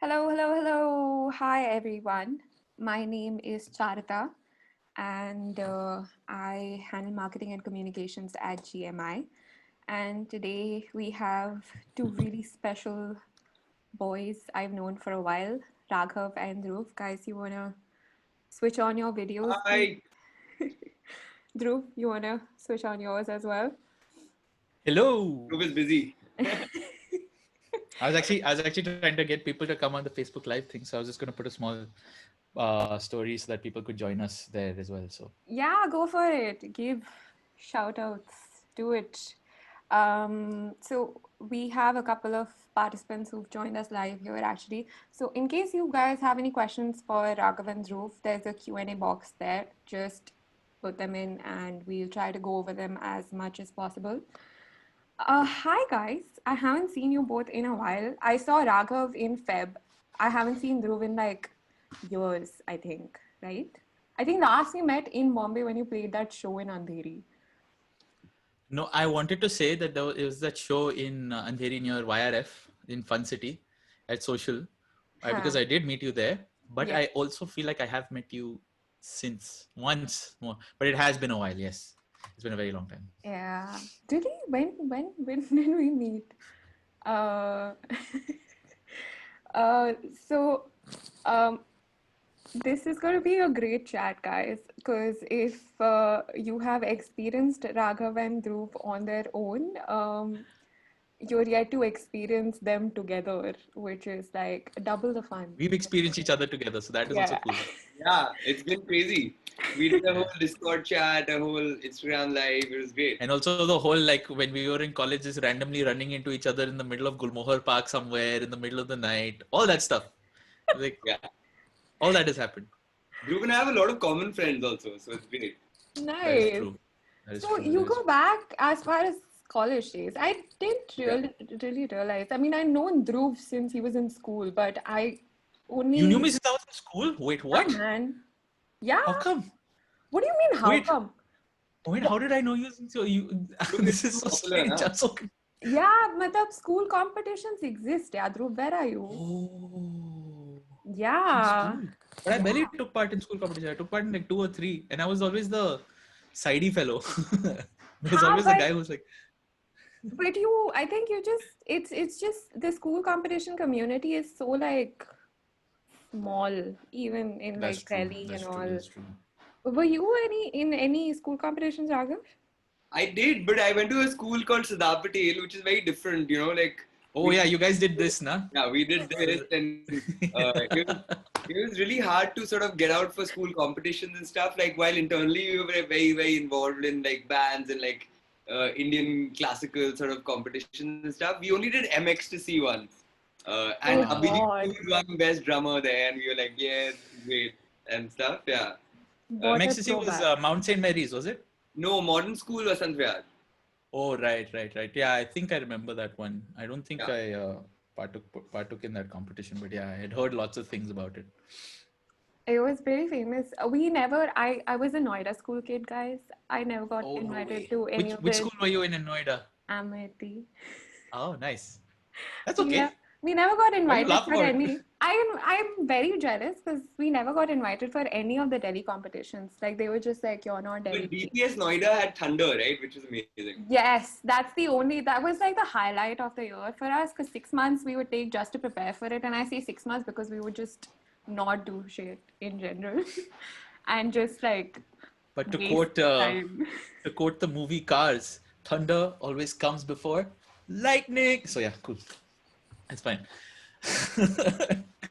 Hello, hello, hello. Hi, everyone. My name is Charita, and I handle marketing and communications at GMI. And today we have two really special boys I've known for a while, Raghav and Dhruv. Guys, you want to switch on your videos, please? I Dhruv, you want to switch on yours as well? Hello. Dhruv is busy. I was actually trying to get people to come on the Facebook Live thing, so I was just going to put a small story so that people could join us there as well. So Yeah, go for it. Give shout outs. Do it. So we have a couple of participants who've joined us live here actually. So in case you guys have any questions for Raghav and Dhruv, there's a Q&A box there. Just put them in and we'll try to go over them as much as possible. Hi guys. I haven't seen you both in a while. I saw Raghav in Feb. I haven't seen Dhruv in like years, I think, right? I think last we met in Bombay when you played that show in Andheri. no, I wanted to say that it was that show in Andheri near YRF in Fun City at Social, because Huh. I did meet you there. But Yeah. I also feel like I have met you since once more, but it has been a while. Yes, it's been a very long time. Yeah. Did he? When did we meet? Uh, uh, so, um, this is going to be a great chat, guys, because if you have experienced Raghav and Dhruv on their own, you're yet to experience them together, which is like double the fun. We've experienced each other together, so that is also Yeah. cool. Yeah, it's been crazy. We did a Yeah. whole Discord chat, a whole Instagram live. It was great. And also the whole, like, when we were in college, just randomly running into each other in the middle of Gulmohar Park somewhere in the middle of the night, all that stuff. Like, Yeah. all that has happened. Dhruv and I have a lot of common friends also, so it's great. That is Nice. true. That is So true. you That is go back as far as college days. I didn't Yeah. really realize. I mean, I known Dhruv since he was in school, but I You knew only, me since I was in school? Wait, yeah, what? man. Yeah. How come? What do you mean, how Wait, come? how did I know you since you? Dhruv is This is too so popular, strange. huh? I'm so. Yeah, matlab school competitions exist. Yeah, Dhruv, where are you? Oh, in Yeah. school. But I barely Yeah. took part in school competition. I took part in like 2 or 3, and I was always the sidey fellow. There's Ha, always a guy who's like, but you, I think you just, it's just the school competition community is so like small, even in that's like true. Delhi and That's true. all. That's true. Were you in any school competitions, Raghav? I did, but I went to a school called Sadar Patel, which is very different, like Oh we yeah, you guys did this, nah? yeah, we did this and it was really hard to sort of get out for school competitions and stuff. Like while internally we were very, very involved in like bands and like Indian classical sort of competitions and stuff. We only did MXTC once. And Oh Ah, Abhijit God, won best drummer there, and we were like, yeah, this is great and stuff. Yeah. what a MXCC was throwback. Mount St. Mary's, was it? No, modern school was Santviyad. Oh, right. Yeah, I think I remember that one. I don't think Yeah. I partook in that competition, but yeah, I had heard lots of things about it. It was very famous. We never, I was a Noida school kid, guys. I never got Oh, no invited way. to any of Which the school were you in Noida? Amity. Oh, nice. That's We okay. never, we never got Why you invited laugh for about it? any. I'm very jealous because we never got invited for any of the Delhi competitions. Like they were just like, you're not Delhi. But DPS Noida had Thunder, right? Which was amazing. Yes, that's the only, that was like the highlight of the year for us because 6 months we would take just to prepare for it. And I say 6 months because we would just not do shit in general and just like But waste time. to quote the movie Cars, thunder always comes before lightning. So yeah, cool. It's fine.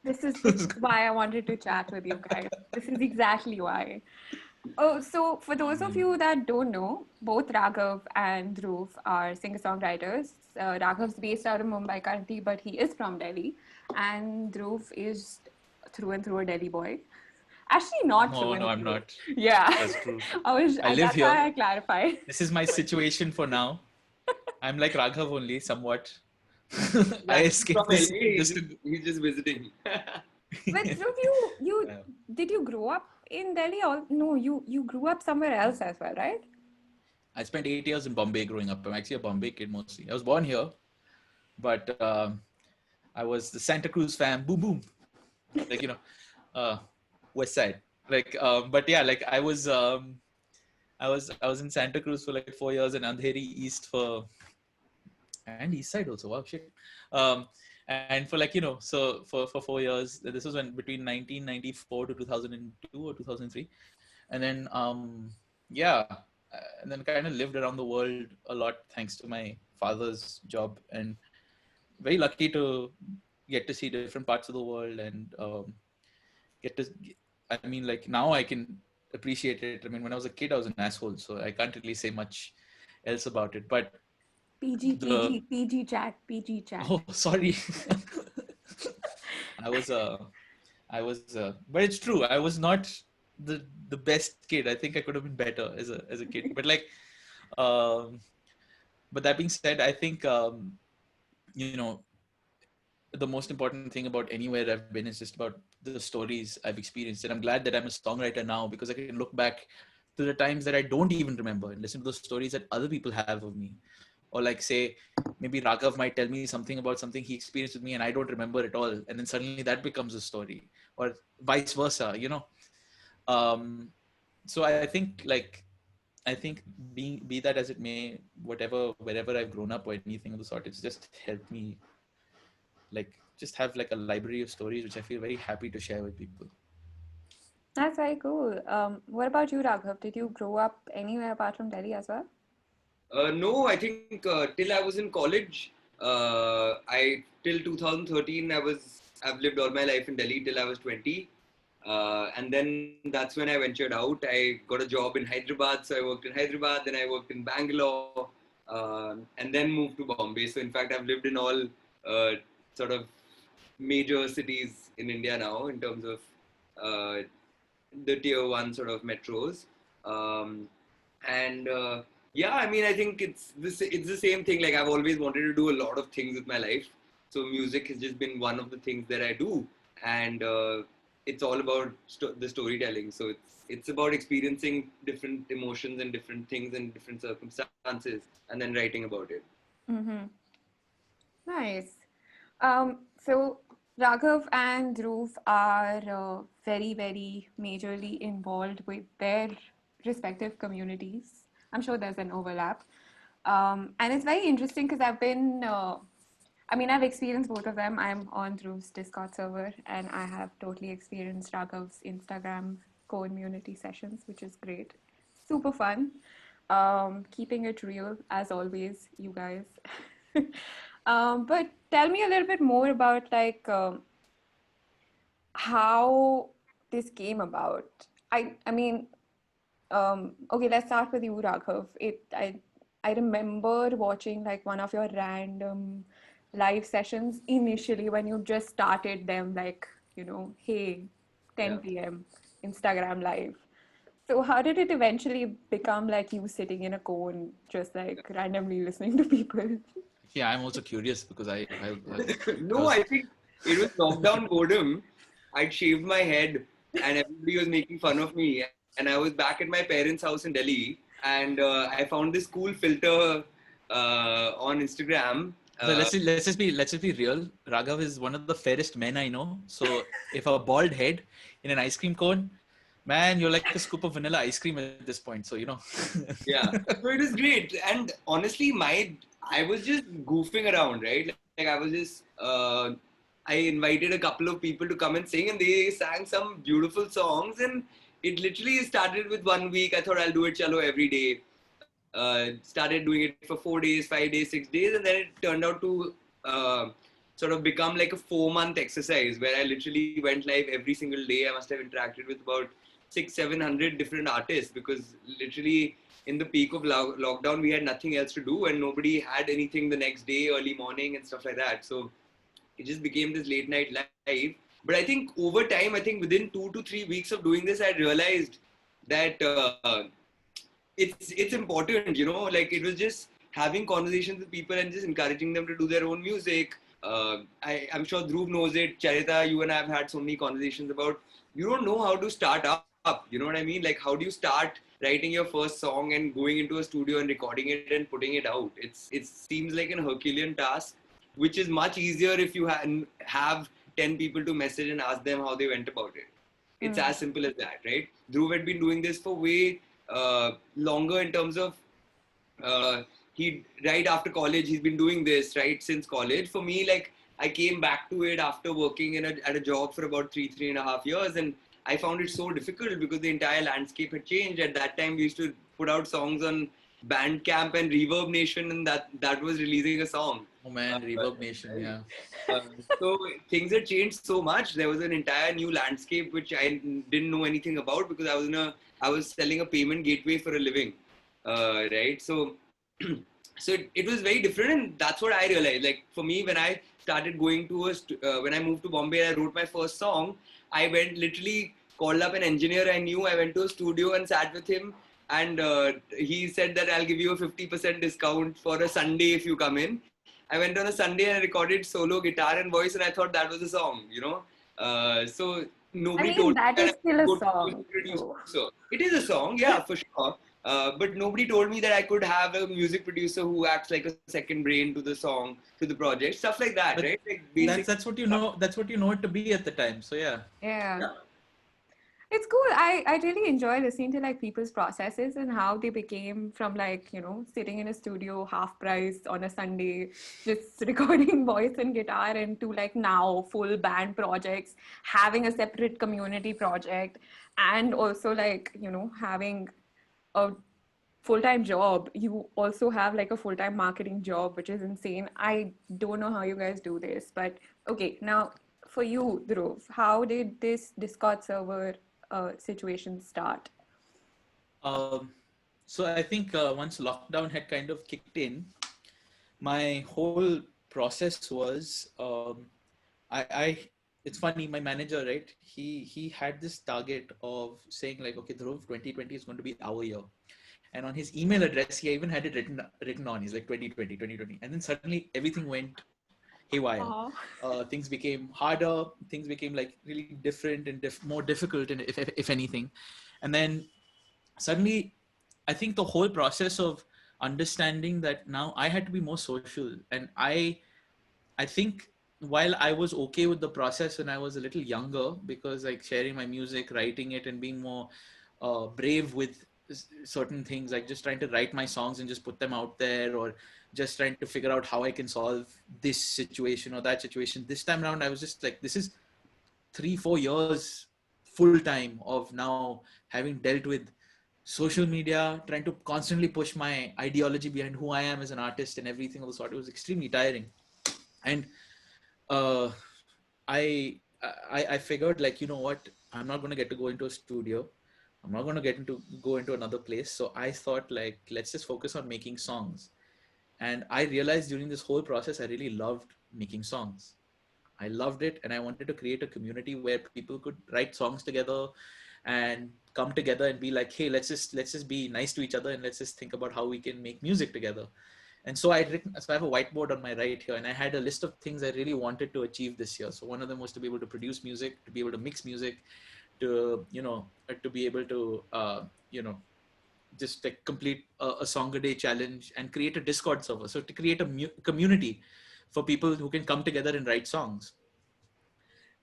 This is why I wanted to chat with you guys. This is exactly why. Oh, so for those of you that don't know, both Raghav and Dhruv are singer-songwriters. Raghav's based out of Mumbai currently, but he is from Delhi. And Dhruv is through and through a Delhi boy. Actually, not through No, and no, I'm through. not. Yeah. That's true. I live That's here. why I clarified. This is my situation for now. I'm like Raghav only, somewhat. I Yeah, he's from escaped this LA. just to. He's just visiting. But Dhruv, Yeah. did you grow up in Delhi or no, you grew up somewhere else as well, right? I spent 8 years in Bombay growing up. I'm actually a Bombay kid mostly. I was born here, but I was the Santa Cruz fan. Boom, boom. Like, uh, West Side. Like, but yeah, like I was in Santa Cruz for like 4 years and Andheri East and East Side also. Wow, shit. Um, and for like, for 4 years, this was when between 1994 to 2002 or 2003. And then, yeah, and then kind of lived around the world a lot thanks to my father's job, and very lucky to get to see different parts of the world and get to, I mean, like now I can appreciate it. I mean, when I was a kid, I was an asshole, so I can't really say much else about it. But PG, the PG, PG chat, PG chat. oh, sorry, I was but it's true. I was not the best kid. I think I could have been better as a kid. But like, um, but that being said, I think you know the most important thing about anywhere I've been is just about the stories I've experienced. And I'm glad that I'm a songwriter now because I can look back to the times that I don't even remember and listen to those stories that other people have of me. Or like say, maybe Raghav might tell me something about something he experienced with me and I don't remember at all. And then suddenly that becomes a story. Or vice versa. Um, so I think like be that as it may, wherever I've grown up or anything of the sort, it's just helped me like just have like a library of stories which I feel very happy to share with people. That's very cool. What about you, Raghav? Did you grow up anywhere apart from Delhi as well? No, I think till I was in college, I till 2013 I've lived all my life in Delhi till I was 20, and then that's when I ventured out. I got a job in Hyderabad, so I worked in Hyderabad. Then I worked in Bangalore, and then moved to Bombay. So in fact, I've lived in all sort of major cities in India now in terms of uh, the tier one sort of metros. Um, and yeah, I mean, I think it's the same thing. Like I've always wanted to do a lot of things with my life. So music has just been one of the things that I do, and it's all about the storytelling. So it's about experiencing different emotions and different things and different circumstances, and then writing about it. Mm-hmm. Nice. So Raghav and Dhruv are very, very majorly involved with their respective communities. I'm sure there's an overlap. And it's very interesting because I've experienced both of them. I'm on Dhruv's Discord server and I have totally experienced Raghav's Instagram community sessions, which is great. Super fun. Keeping it real as always, you guys. But tell me a little bit more about how this came about. I mean, okay, let's start with you, Raghav. I remember watching like one of your random live sessions initially when you just started them, like, hey, Yeah. 10 p.m. Instagram live. So how did it eventually become like you sitting in a cone, just like randomly listening to people? Yeah, I'm also curious because I No, was I think it was lockdown boredom. I'd shaved my head and everybody was making fun of me. And I was back at my parents' house in Delhi and I found this cool filter on Instagram. so let's just be real. Raghav is one of the fairest men I know. So if a bald head in an ice cream cone, man, you're like a scoop of vanilla ice cream at this point. So Yeah. So it was great. And honestly, I was just goofing around, right? Like I was just, I invited a couple of people to come and sing, and they sang some beautiful songs. And it literally started with 1 week. I thought I'll do it chalo every day. Started doing it for 4 days, 5 days, 6 days, and then it turned out to sort of become like a 4 month exercise where I literally went live every single day. I must have interacted with about 600-700 different artists because literally in the peak of lockdown we had nothing else to do and nobody had anything the next day, early morning and stuff like that. So it just became this late night live. But I think over time, I think within 2 to 3 weeks of doing this, I realized that it's important, like it was just having conversations with people and just encouraging them to do their own music. I'm sure Dhruv knows it. Charita, you and I have had so many conversations about you don't know how to start up. You know what I mean? Like, how do you start writing your first song and going into a studio and recording it and putting it out? It seems like an Herculean task. which is much easier if you have 10 people to message and ask them how they went about it. It's as simple as that, right? Dhruv had been doing this for way longer in terms of he right after college he's been doing this right since college. For me, like I came back to it after working at a job for about 3.5 years, and I found it so difficult because the entire landscape had changed. At that time, we used to put out songs on Bandcamp and Reverb Nation, and that was releasing a song. Oh man, Reverb Nation, yeah. Uh, so things had changed so much. There was an entire new landscape which I didn't know anything about because I was selling a payment gateway for a living, right? So so it was very different, and that's what I realized. Like for me, when I started going to when I moved to Bombay, I wrote my first song. I went literally called up an engineer I knew. I went to a studio and sat with him, and he said that I'll give you a 50% discount for a Sunday if you come in. I went on a Sunday and I recorded solo guitar and voice, and I thought that was a song, you know. So I nobody mean, told me that that is I still a could song. produce. So. So it is a song, yeah, for sure. But nobody told me that I could have a music producer who acts like a second brain to the song, to the project, stuff like that, But right? Like basic. that's what you know. That's what you know it to be at the time. So yeah. Yeah. Yeah. It's cool. I really enjoy listening to like people's processes and how they became from like, sitting in a studio half price on a Sunday, just recording voice and guitar into like now full band projects, having a separate community project, and also like, having a full-time job. You also have like a full-time marketing job, which is insane. I don't know how you guys do this, but okay, now for you, Dhruv, how did this Discord server situation start? Um, so I think once lockdown had kind of kicked in, my whole process was I it's funny, my manager, right, he had this target of saying like, okay, Dhruv, 2020 is going to be our year, and on his email address he even had it written on. He's like 2020 2020, and then suddenly everything went haywire. Oh, Things became harder, things became like really different and more difficult, and if anything. And then suddenly I think the whole process of understanding that now I had to be more social, and I think while I was okay with the process when I was a little younger, because like sharing my music, writing it, and being more brave with certain things, like just trying to write my songs and just put them out there, or just trying to figure out how I can solve this situation or that situation. This time around, I was just like, this is 3-4 years full time of now having dealt with social media, trying to constantly push my ideology behind who I am as an artist and everything of the sort. It was extremely tiring. And uh, I figured, like, you know what, I'm not going to get to go into a studio. I'm not going to go into another place. So I thought, like, let's just focus on making songs. And I realized during this whole process, I really loved making songs. I loved it, and I wanted to create a community where people could write songs together and come together and be like, hey, let's just be nice to each other, and let's just think about how we can make music together. And so so I have a whiteboard on my right here, and I had a list of things I really wanted to achieve this year. So one of them was to be able to produce music, to be able to mix music, to be able to just like complete a song a day challenge and create a Discord server. So to create a community for people who can come together and write songs.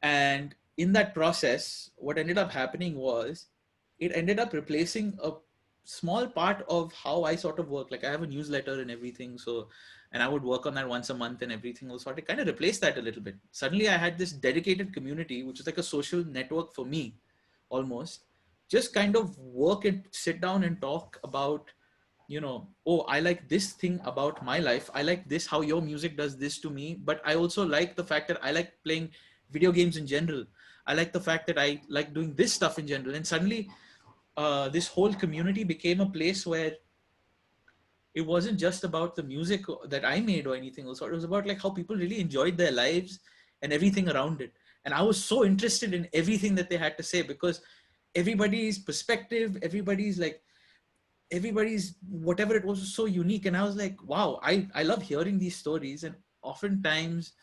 And in that process, what ended up happening was it ended up replacing a small part of how I sort of work. Like I have a newsletter and everything. So, and I would work on that once a month and everything was sort of kind of replaced that a little bit. Suddenly I had this dedicated community, which is like a social network for me almost. Just kind of work and sit down and talk about, oh, I like this thing about my life. I like this, how your music does this to me. But I also like the fact that I like playing video games in general. I like the fact that I like doing this stuff in general. And suddenly this whole community became a place where it wasn't just about the music that I made or anything else. It was about like how people really enjoyed their lives and everything around it. And I was so interested in everything that they had to say, because everybody's perspective, everybody's whatever it was so unique. And I was like, wow, I love hearing these stories. And oftentimes,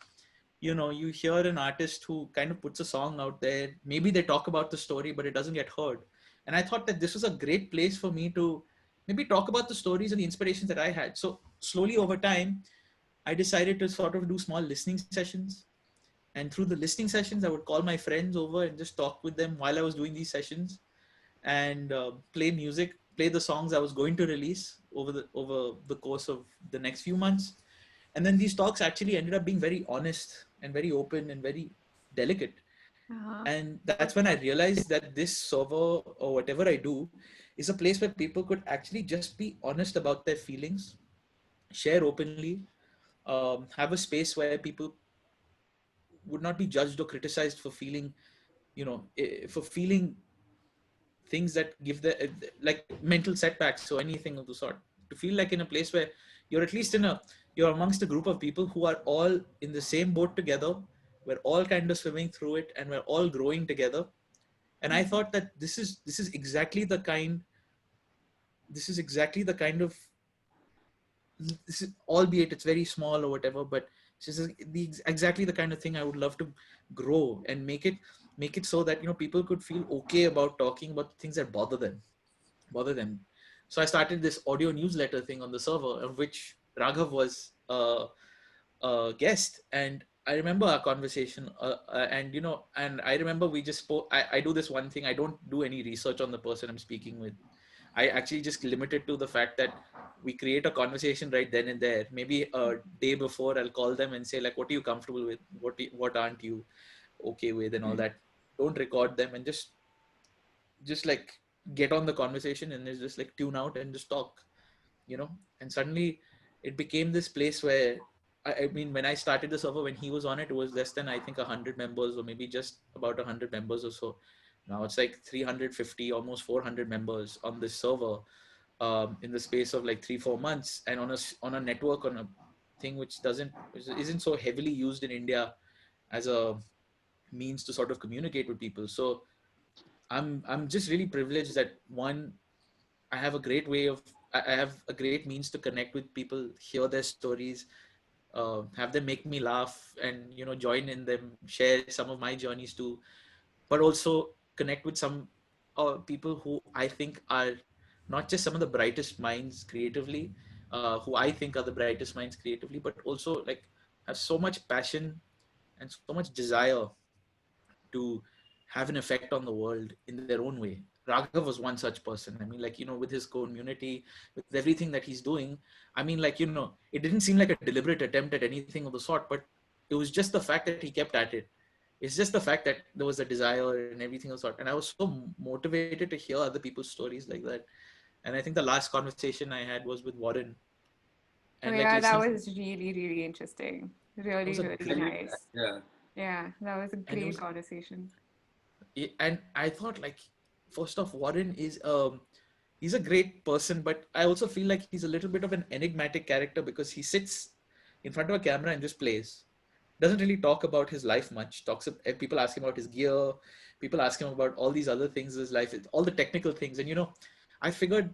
you hear an artist who kind of puts a song out there. Maybe they talk about the story, but it doesn't get heard. And I thought that this was a great place for me to maybe talk about the stories and the inspirations that I had. So slowly over time, I decided to sort of do small listening sessions. And through the listening sessions, I would call my friends over and just talk with them while I was doing these sessions, and play music, play the songs I was going to release over the course of the next few months. And then these talks actually ended up being very honest and very open and very delicate. Uh-huh. And that's when I realized that this server or whatever I do is a place where people could actually just be honest about their feelings, share openly, have a space where people would not be judged or criticized for feeling, for feeling things that give the like mental setbacks or anything of the sort. To feel like in a place where you're at least you're amongst a group of people who are all in the same boat together. We're all kind of swimming through it, and we're all growing together. And I thought that this is exactly the kind of, this is, albeit it's very small or whatever, but this is exactly the kind of thing I would love to grow and make it so that people could feel okay about talking about things that bother them. So I started this audio newsletter thing on the server, of which Raghav was a guest. And I remember our conversation, and I remember we just spoke. I do this one thing. I don't do any research on the person I'm speaking with. I actually just limit it to the fact that we create a conversation right then and there. Maybe a day before, I'll call them and say, like, what are you comfortable with? What aren't you okay with, and all that. Don't record them, and just like get on the conversation, and just like tune out and just talk. And suddenly it became this place where I mean, when I started the server, when he was on it, it was less than, I think, 100 members, or maybe just about 100 members or so. Now it's like 350, almost 400 members on this server, in the space of like 3-4 months, and on a network, on a thing which isn't so heavily used in India as a means to sort of communicate with people. So I'm just really privileged that, one, I have a great way of I have a great means to connect with people, hear their stories, have them make me laugh, and join in them, share some of my journeys too, but also connect with some people who I think are not just some of the brightest minds creatively, who I think are the brightest minds creatively, but also like have so much passion and so much desire to have an effect on the world in their own way. Raghav was one such person. I mean, like, with his community, with everything that he's doing, I mean, like, it didn't seem like a deliberate attempt at anything of the sort, but it was just the fact that he kept at it. It's just the fact that there was a desire and everything of the sort. And I was so motivated to hear other people's stories like that. And I think the last conversation I had was with Warren, Oh and like yeah, that listening, was really, really interesting. it was Really, a really great, nice. Yeah. Yeah, that was a and it great was conversation. and I thought, like, first off, Warren is he's a great person, but I also feel like he's a little bit of an enigmatic character, because he sits in front of a camera and just plays. Doesn't really talk about his life much. People ask him about his gear, people ask him about all these other things in his life, all the technical things. And I figured,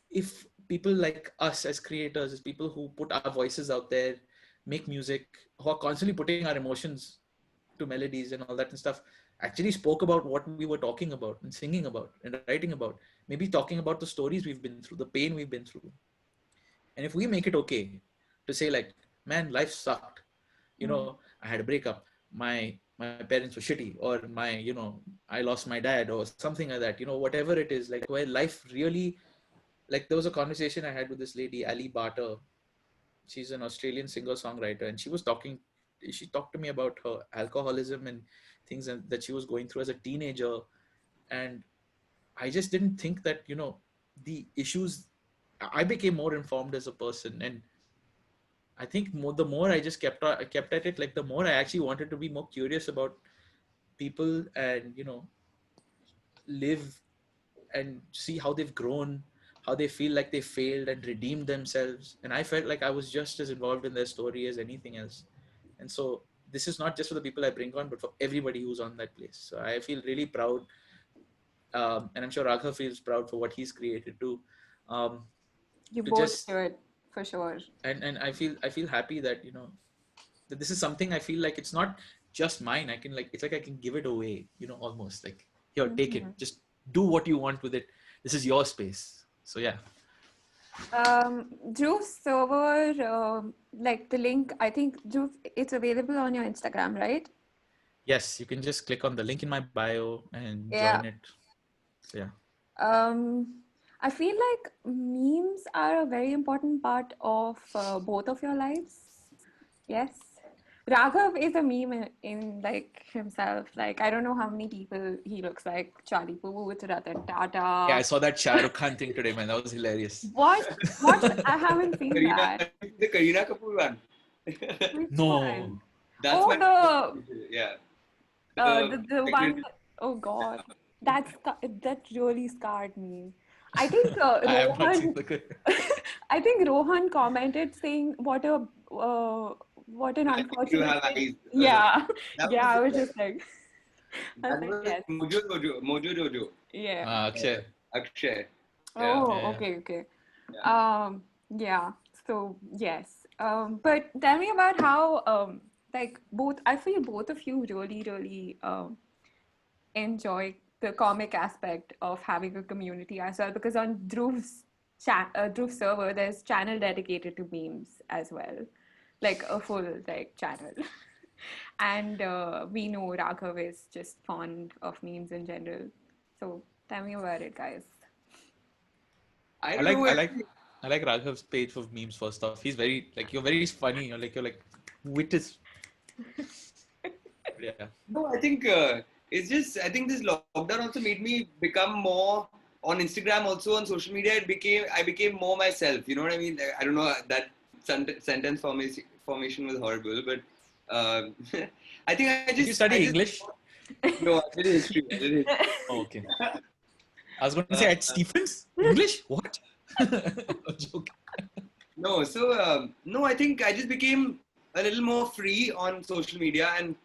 if people like us as creators, as people who put our voices out there, make music, who are constantly putting our emotions to melodies and all that and stuff, actually spoke about what we were talking about and singing about and writing about, maybe talking about the stories we've been through, the pain we've been through. And if we make it okay to say, like, man, life sucked, Mm. I had a breakup, my parents were shitty, or I lost my dad, or something like that, whatever it is, like, where life really, like, there was a conversation I had with this lady, Ali Barter. She's an Australian singer songwriter, and she talked to me about her alcoholism and things that she was going through as a teenager. And I just didn't think that, the issues, I became more informed as a person. And I think the more I just kept at it, like, the more I actually wanted to be more curious about people, and live and see how they've grown, how they feel like they failed and redeemed themselves. And I felt like I was just as involved in their story as anything else. And so this is not just for the people I bring on, but for everybody who's on that place. So I feel really proud, and I'm sure Raghav feels proud for what he's created too. Um, You to both just should, for sure. and I feel happy that that this is something I feel like it's not just mine. I can, like, it's like I can give it away, almost like, here, take Mhm. it, just do what you want with it. This is your space. So yeah. Dhruv's server, like the link, I think Dhruv, it's available on your Instagram, right? Yes, you can just click on the link in my bio and Yeah. join it. So yeah. I feel like memes are a very important part of both of your lives. Yes. Raghav is a meme in like himself. Like I don't know how many people he looks like. Charlie Puth, Ratan Yeah, Tata. I saw that Shah Rukh Khan thing today, man. That was hilarious. What? What? I haven't seen Kareena, that. the Kareena Kapoor one. Which No. one? That's Oh, my yeah. the Pregnant. one. Oh God, that really scarred me. I think I have not seen Rohan. the good. I think Rohan commented saying, what an I think you unfortunate have thing." eyes. Yeah, That yeah. was I was just like, I was that like, was yes, Mojo Jojo. yeah. Akshay. Akshay. Yeah. Oh, Yeah, yeah. okay, okay. Yeah. Yeah. So yes. But tell me about how like both. I feel both of you really, really enjoy the comic aspect of having a community as well, because on Dhruv server there's channel dedicated to memes as well, like a full like channel. And we know Raghav is just fond of memes in general, so tell me about it, guys. I I don't know. like I like I like Raghav's page for memes for stuff. He's very like you're very funny. You're like wit is yeah. No, I think it's just. I think this lockdown also made me become more on Instagram. Also on social media, I became more myself. You know what I mean? I don't know that sentence formation was horrible, but I think Did you I study just English? no. I did history. I did history. Oh, okay. I was going to Uh, say at Stephens English. What? Joke. No, so no, I think I just became a little more free on social media, and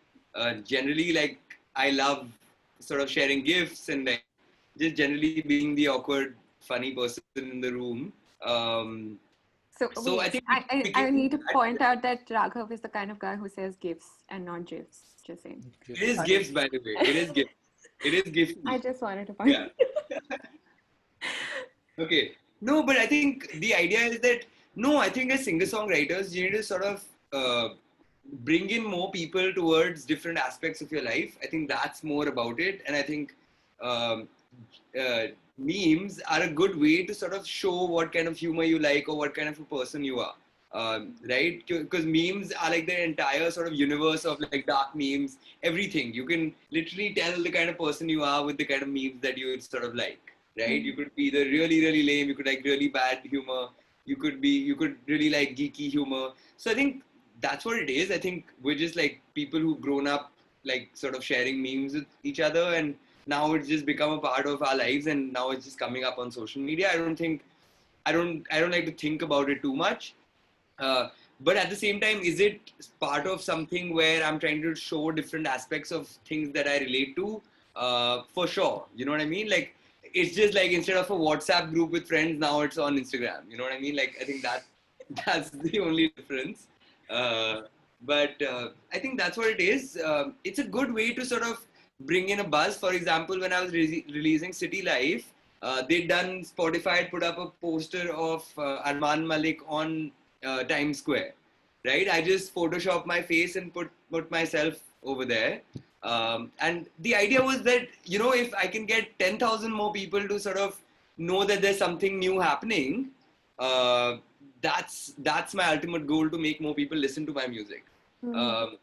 generally, like I love sort of sharing gifts and like just generally being the awkward, funny person in the room. Um, So so I wait, think it I became need to point out that Raghav is the kind of guy who says gifts and not gifs. Just saying. it is Sorry. gifts, by the way. It is gifts. It is I gifty. just wanted to point. Yeah. Okay. No, but I think the idea is that no, I think as singer-songwriters, you need to sort of bring in more people towards different aspects of your life. I think that's more about it, and I think um, memes are a good way to sort of show what kind of humor you like or what kind of a person you are. Right? Because memes are like the entire sort of universe of like dark memes, everything. You can literally tell the kind of person you are with the kind of memes that you sort of like. Right? You could be either really, really lame, you could like really bad humor, you could really like geeky humor. So I think that's what it is. I think we're just like people who've grown up like sort of sharing memes with each other, and now it's just become a part of our lives, and now it's just coming up on social media. I don't like to think about it too much. Uh, but at the same time, is it part of something where I'm trying to show different aspects of things that I relate to? For sure. You know what I mean? Like, it's just like instead of a WhatsApp group with friends, now it's on Instagram. You know what I mean? Like, I think that's the only difference. Uh, but I think that's what it is. It's a good way to sort of bring in a buzz. For example, when I was releasing City Life, they'd done Spotify had put up a poster of Arman Malik on Times Square, right? I just Photoshop my face and put myself over there. And the idea was that, you know, if I can get 10,000 more people to sort of know that there's something new happening, uh, that's my ultimate goal, to make more people listen to my music. Um,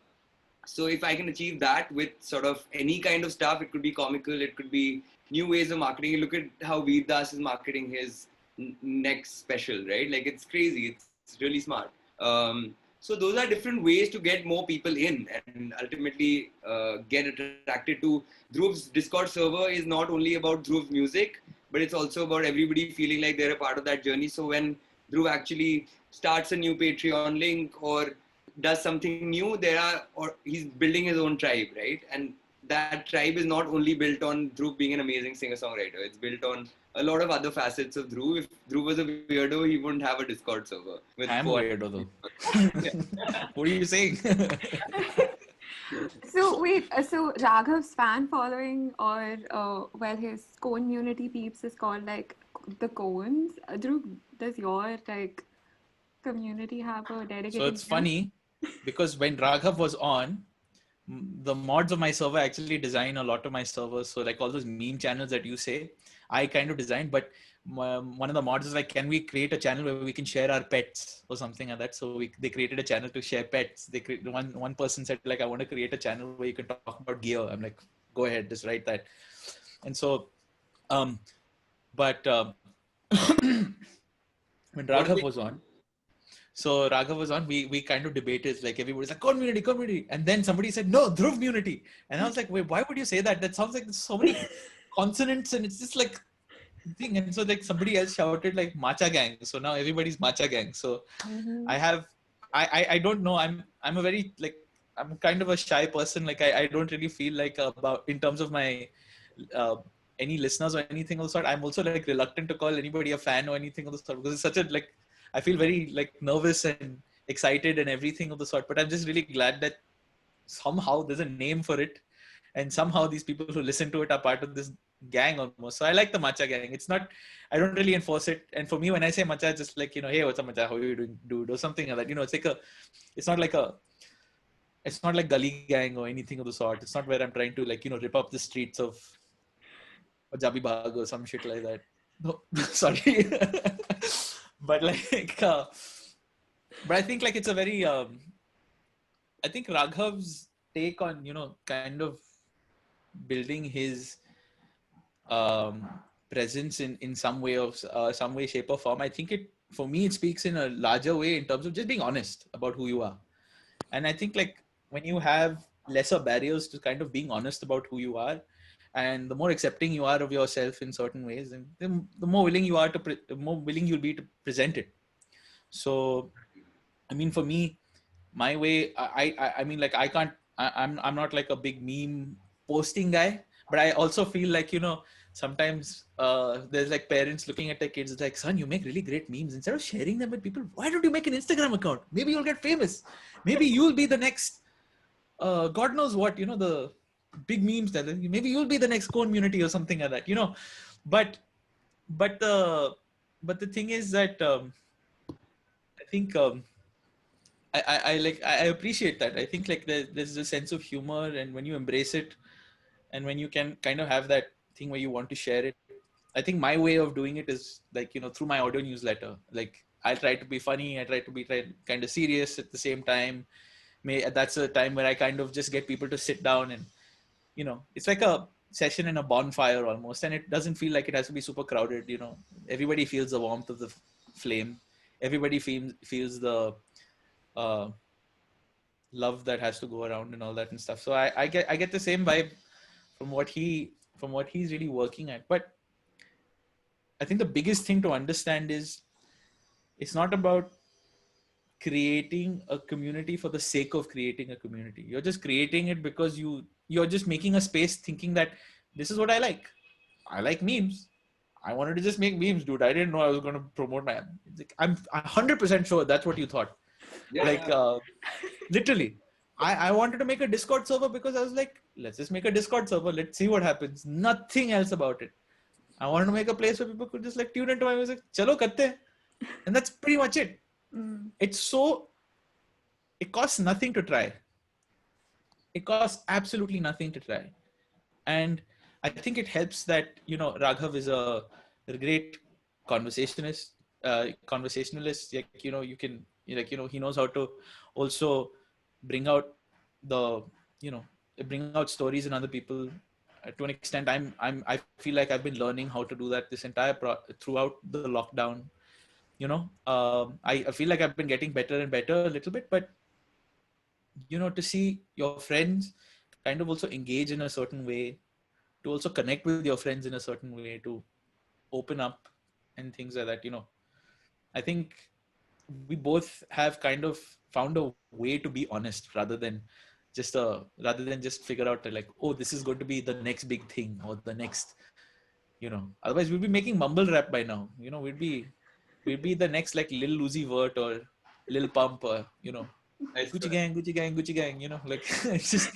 so if I can achieve that with sort of any kind of stuff, it could be comical, it could be new ways of marketing. Look at how Veer Das is marketing his next special, right? Like it's crazy, it's really smart. So those are different ways to get more people in and ultimately get attracted to. Dhruv's Discord server is not only about Dhruv's music, but it's also about everybody feeling like they're a part of that journey. So when Dhruv actually starts a new Patreon link or does something new, or he's building his own tribe, right? And that tribe is not only built on Dhruv being an amazing singer-songwriter. It's built on a lot of other facets of Dhruv. If Dhruv was a weirdo, he wouldn't have a Discord server with I am a 400. weirdo though. What are you saying? So wait, so Raghav's fan following, or well, his community peeps is called like the Coens. Dhruv, does your like community have a So dedicated it's gym? funny because when Raghav was on, the mods of my server actually design a lot of my servers. So like all those meme channels that you say, I kind of designed, but one of the mods is like, can we create a channel where we can share our pets or something like that? So they created a channel to share pets. They one person said like, I want to create a channel where you can talk about gear. I'm like, go ahead, just write that. And so, um, but when What Raghav they, was on, so Raghav was on, we kind of debated, like everybody's like community. And then somebody said, no, Dhruv community. And I was like, wait, why would you say that? That sounds like there's so many consonants and it's just like thing. And so like somebody else shouted like Macha gang. So now everybody's Macha gang. So I have, I don't know. I'm a very like, I'm kind of a shy person. Like I don't really feel like about in terms of my, uh, any listeners or anything of the sort. I'm also like reluctant to call anybody a fan or anything of the sort because it's such a like, I feel very like nervous and excited and everything of the sort. But I'm just really glad that somehow there's a name for it, and somehow these people who listen to it are part of this gang almost. So I like the matcha gang. It's not, I don't really enforce it. And for me, when I say matcha, it's just like, hey, what's up, matcha? How are you doing, dude? Or something like that. It's like it's not like it's not like gully gang or anything of the sort. It's not where I'm trying to like, rip up the streets of Punjabi Bagh or some shit like that. No, sorry. But like, but I think like it's a very, I think Raghav's take on, kind of building his presence in some way of some way, shape or form. I think for me, it speaks in a larger way in terms of just being honest about who you are. And I think like when you have lesser barriers to kind of being honest about who you are, and the more accepting you are of yourself in certain ways, and the more willing you are the more willing you'll be to present it. So, I mean, for me, my way, I mean, like I can't, I'm not like a big meme posting guy, but I also feel like, sometimes there's like parents looking at their kids, it's like, son, you make really great memes. Instead of sharing them with people, why don't you make an Instagram account? Maybe you'll get famous. Maybe you'll be the next, God knows what, the big memes that maybe you'll be the next community or something like that, but, but the thing is that, I think, I like I appreciate that. I think like there's a sense of humor, and when you embrace it, and when you can kind of have that thing where you want to share it. I think my way of doing it is like, through my audio newsletter. Like I try to be funny, I try to be kind of serious at the same time. That's a time where I kind of just get people to sit down and, it's like a session in a bonfire almost, and it doesn't feel like it has to be super crowded. Everybody feels the warmth of the flame. Everybody feels the uh, love that has to go around and all that and stuff. So I get the same vibe from what he's really working at. But I think the biggest thing to understand is it's not about creating a community for the sake of creating a community. You're just creating it because you're just making a space thinking that this is what I like. I like memes. I wanted to just make memes, dude. I didn't know I was going to promote my. I'm 100% sure that's what you thought. yeah, Like, literally, I wanted to make a Discord server because I was like, let's just make a Discord server. Let's see what happens. Nothing else about it. I wanted to make a place where people could just like tune into my music. Chalo karte hain. And that's pretty much it. It costs nothing to try. It costs absolutely nothing to try. And I think it helps that, Raghav is a great conversationalist. Like, you can, like, he knows how to also bring out the, bring out stories in other people. To an extent, I feel like I've been learning how to do that this entire throughout the lockdown. I feel like I've been getting better and better a little bit, but to see your friends kind of also engage in a certain way, to also connect with your friends in a certain way, to open up and things like that. I think we both have kind of found a way to be honest rather than just figure out like, oh, this is going to be the next big thing or the next, otherwise we'd be making mumble rap by now. We'd be the next like Lil Uzi Vert or Lil Pump or, I Gucci swear. gang, Gucci gang, Gucci gang, like it's just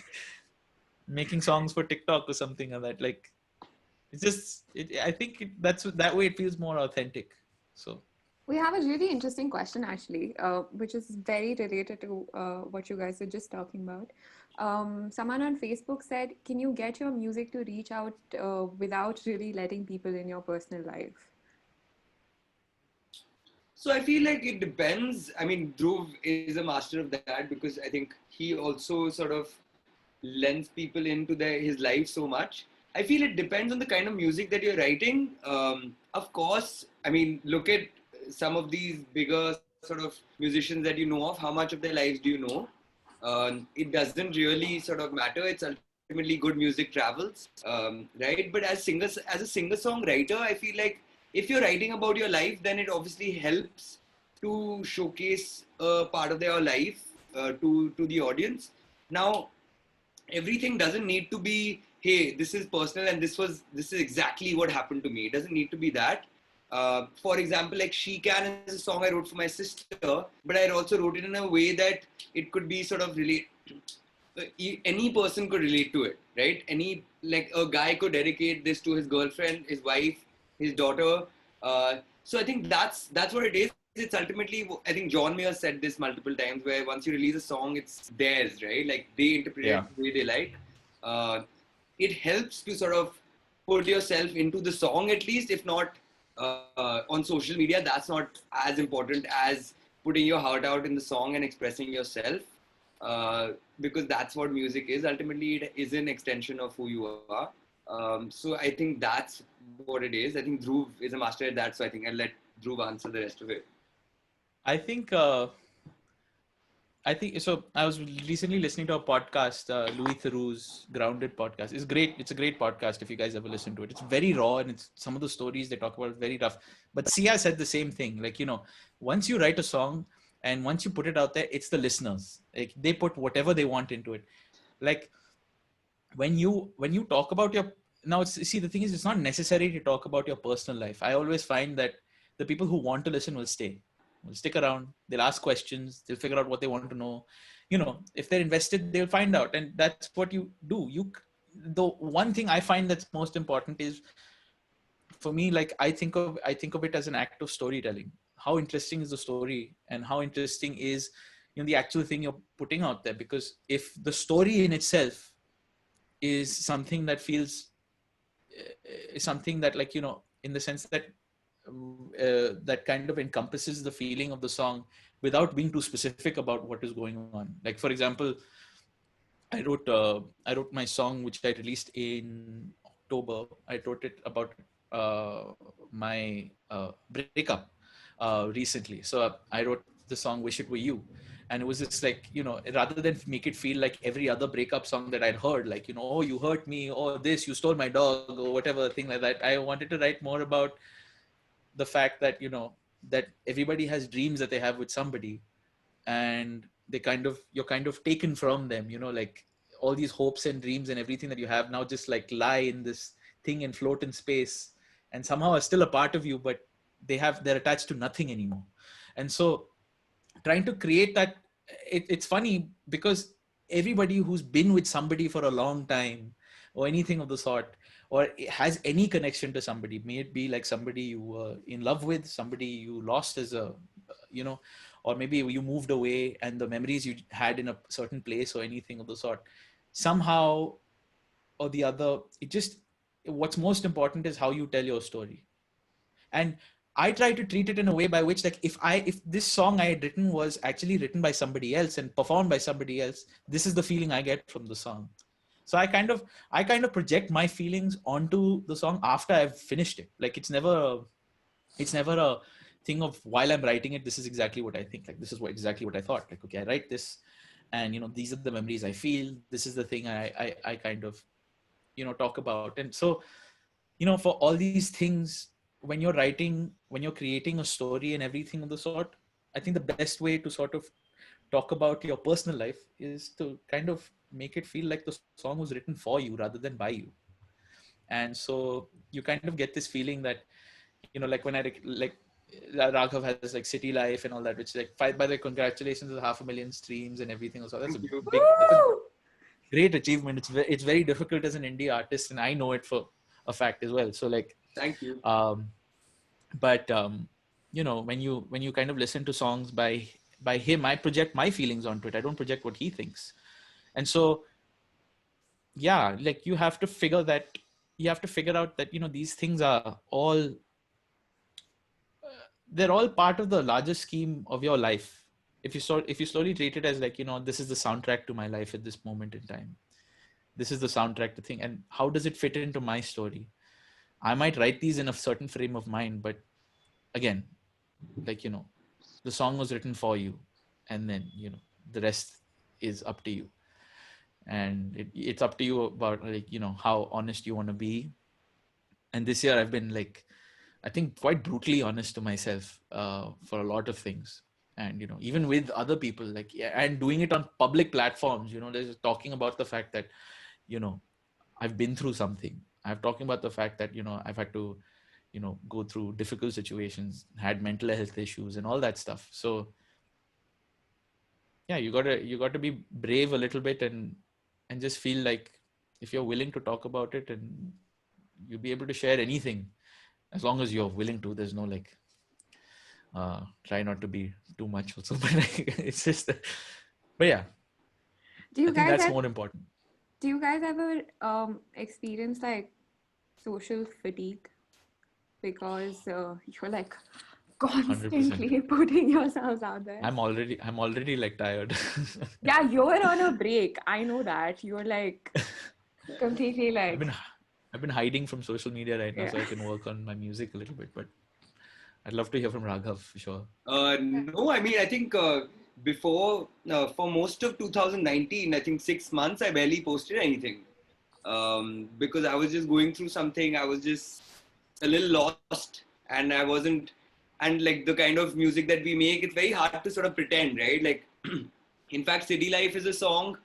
making songs for TikTok or something like that. Like, it's just, I think that's that way it feels more authentic. So We have a really interesting question actually, which is very related to what you guys were just talking about. Someone on Facebook said, "Can you get your music to reach out without really letting people in your personal life?" So I feel like it depends. I mean, Dhruv is a master of that because I think he also sort of lends people into his life so much. I feel it depends on the kind of music that you're writing. Of course, I mean, look at some of these bigger sort of musicians that you know of. How much of their lives do you know? It doesn't really sort of matter. It's ultimately good music travels, right? But as a singer-songwriter, I feel like if you're writing about your life, then it obviously helps to showcase a part of their life to the audience. Now, everything doesn't need to be, hey, this is personal and this is exactly what happened to me. It doesn't need to be that. For example, like She Can is a song I wrote for my sister, but I also wrote it in a way that it could be sort of really any person could relate to it, right? Any, like, a guy could dedicate this to his girlfriend, his wife, his daughter. So I think that's what it is. It's ultimately, I think John Mayer said this multiple times, where once you release a song, it's theirs, right? Like, they interpret it the way they like. Uh, it helps to sort of put yourself into the song, at least, if not on social media. That's not as important as putting your heart out in the song and expressing yourself, because that's what music is. Ultimately, it is an extension of who you are. So I think that's what it is. I think Dhruv is a master at that. So I think I'll let Dhruv answer the rest of it. I think so. I was recently listening to a podcast, Louis Theroux's Grounded podcast. It's great. It's a great podcast if you guys ever listen to it. It's very raw, and it's some of the stories they talk about are very rough. But Sia said the same thing. Like, once you write a song and once you put it out there, it's the listeners. Like, they put whatever they want into it. Like, when you talk about your now, see, the thing is, it's not necessary to talk about your personal life. I always find that the people who want to listen will stick around, they'll ask questions, they'll figure out what they want to know. If they're invested, they'll find out, and that's what you do. The one thing I find that's most important is, for me, like, I think of it as an act of storytelling. How interesting is the story, and how interesting is the actual thing you're putting out there? Because if the story in itself is something that feels something that, like, in the sense that that kind of encompasses the feeling of the song without being too specific about what is going on. Like, for example, I wrote my song, which I released in October. I wrote it about my breakup recently. So I wrote the song "Wish It Were You," and it was just like, rather than make it feel like every other breakup song that I'd heard, like, oh, you hurt me, or this, you stole my dog, or whatever thing like that. I wanted to write more about the fact that, that everybody has dreams that they have with somebody, and you're kind of taken from them, like, all these hopes and dreams and everything that you have now just like lie in this thing and float in space, and somehow are still a part of you, but they're attached to nothing anymore. And so, trying to create that, it's funny because everybody who's been with somebody for a long time, or anything of the sort, or has any connection to somebody, may it be like somebody you were in love with, somebody you lost as a, or maybe you moved away, and the memories you had in a certain place, or anything of the sort, somehow or the other, what's most important is how you tell your story. And I try to treat it in a way by which, like, if this song I had written was actually written by somebody else and performed by somebody else, this is the feeling I get from the song. So I kind of project my feelings onto the song after I've finished it. Like, it's never a thing of, while I'm writing it, this is exactly what I think. Like, this is exactly what I thought. Like, okay, I write this, and these are the memories I feel. This is the thing I kind of talk about. And so, for all these things, when you're writing, when you're creating a story and everything of the sort, I think the best way to sort of talk about your personal life is to kind of make it feel like the song was written for you rather than by you. And so you kind of get this feeling that, like, when like Raghav has like City Life and all that, which, like, by the way, congratulations, with 500,000 streams and everything. So that's that's a great achievement. It's very difficult as an indie artist, and I know it for a fact as well. So, like, Thank you. but when you kind of listen to songs by him, I project my feelings onto it. I don't project what he thinks. And so, yeah, like you have to figure out that, these things are all, they're all part of the larger scheme of your life. If you slowly treat it as like, this is the soundtrack to my life at this moment in time. This is the soundtrack to thing. And how does it fit into my story? I might write these in a certain frame of mind, but again, like, the song was written for you, and then, the rest is up to you. And it's up to you about, like, how honest you want to be. And this year I've been, like, I think quite brutally honest to myself for a lot of things. And, even with other people, like, yeah, and doing it on public platforms, there's talking about the fact that, I've been through something. I'm talking about the fact that, I've had to, go through difficult situations, had mental health issues and all that stuff. So yeah, you gotta be brave a little bit, and just feel like if you're willing to talk about it, and you'll be able to share anything as long as you're willing to. There's no like, try not to be too much also, but like, it's just, but yeah, Do you I think guys that's have, more important. do you guys ever experience like social fatigue because you're like 100%. constantly putting yourselves out there? I'm already like tired. Yeah, you're on a break. I know that. You're like completely I've like, been I've been hiding from social media right now yeah. so I can work on my music a little bit, but I'd love to hear from Raghav for sure. No, I mean, I think before, for most of 2019, I think 6 months, I barely posted anything because I was just going through something. I was just a little lost, and I wasn't, and like the kind of music that we make, it's very hard to sort of pretend, right? Like, in fact, City Life is a song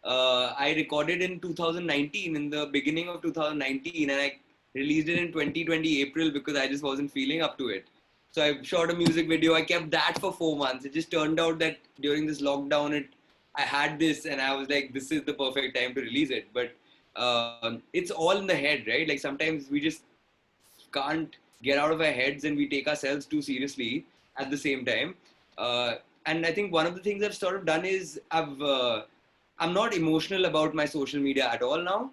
I recorded in 2019, in the beginning of 2019, and I released it in 2020 April because I just wasn't feeling up to it. So I shot a music video. I kept that for 4 months. It just turned out that during this lockdown, I had this, and I was like, this is the perfect time to release it. But it's all in the head, right? Like sometimes we just can't get out of our heads, and we take ourselves too seriously at the same time. And I think one of the things I've sort of done is I'm not emotional about my social media at all now.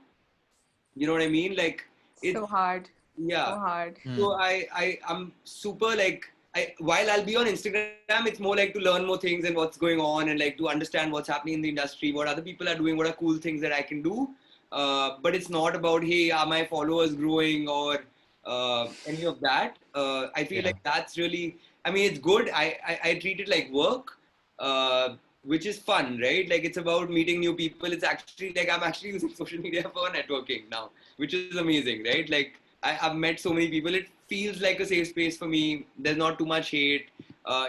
You know what I mean? Like it's So hard. yeah. So hard. So I'm super like, while I'll be on Instagram, it's more like to learn more things and what's going on, and like to understand what's happening in the industry, what other people are doing, what are cool things that I can do. But it's not about, hey, are my followers growing or any of that. I feel Yeah. like that's really, I mean, it's good. I treat it like work, which is fun, right? Like it's about meeting new people. It's actually like I'm actually using social media for networking now, which is amazing, right? Like I've met so many people. It feels like a safe space for me. There's not too much hate.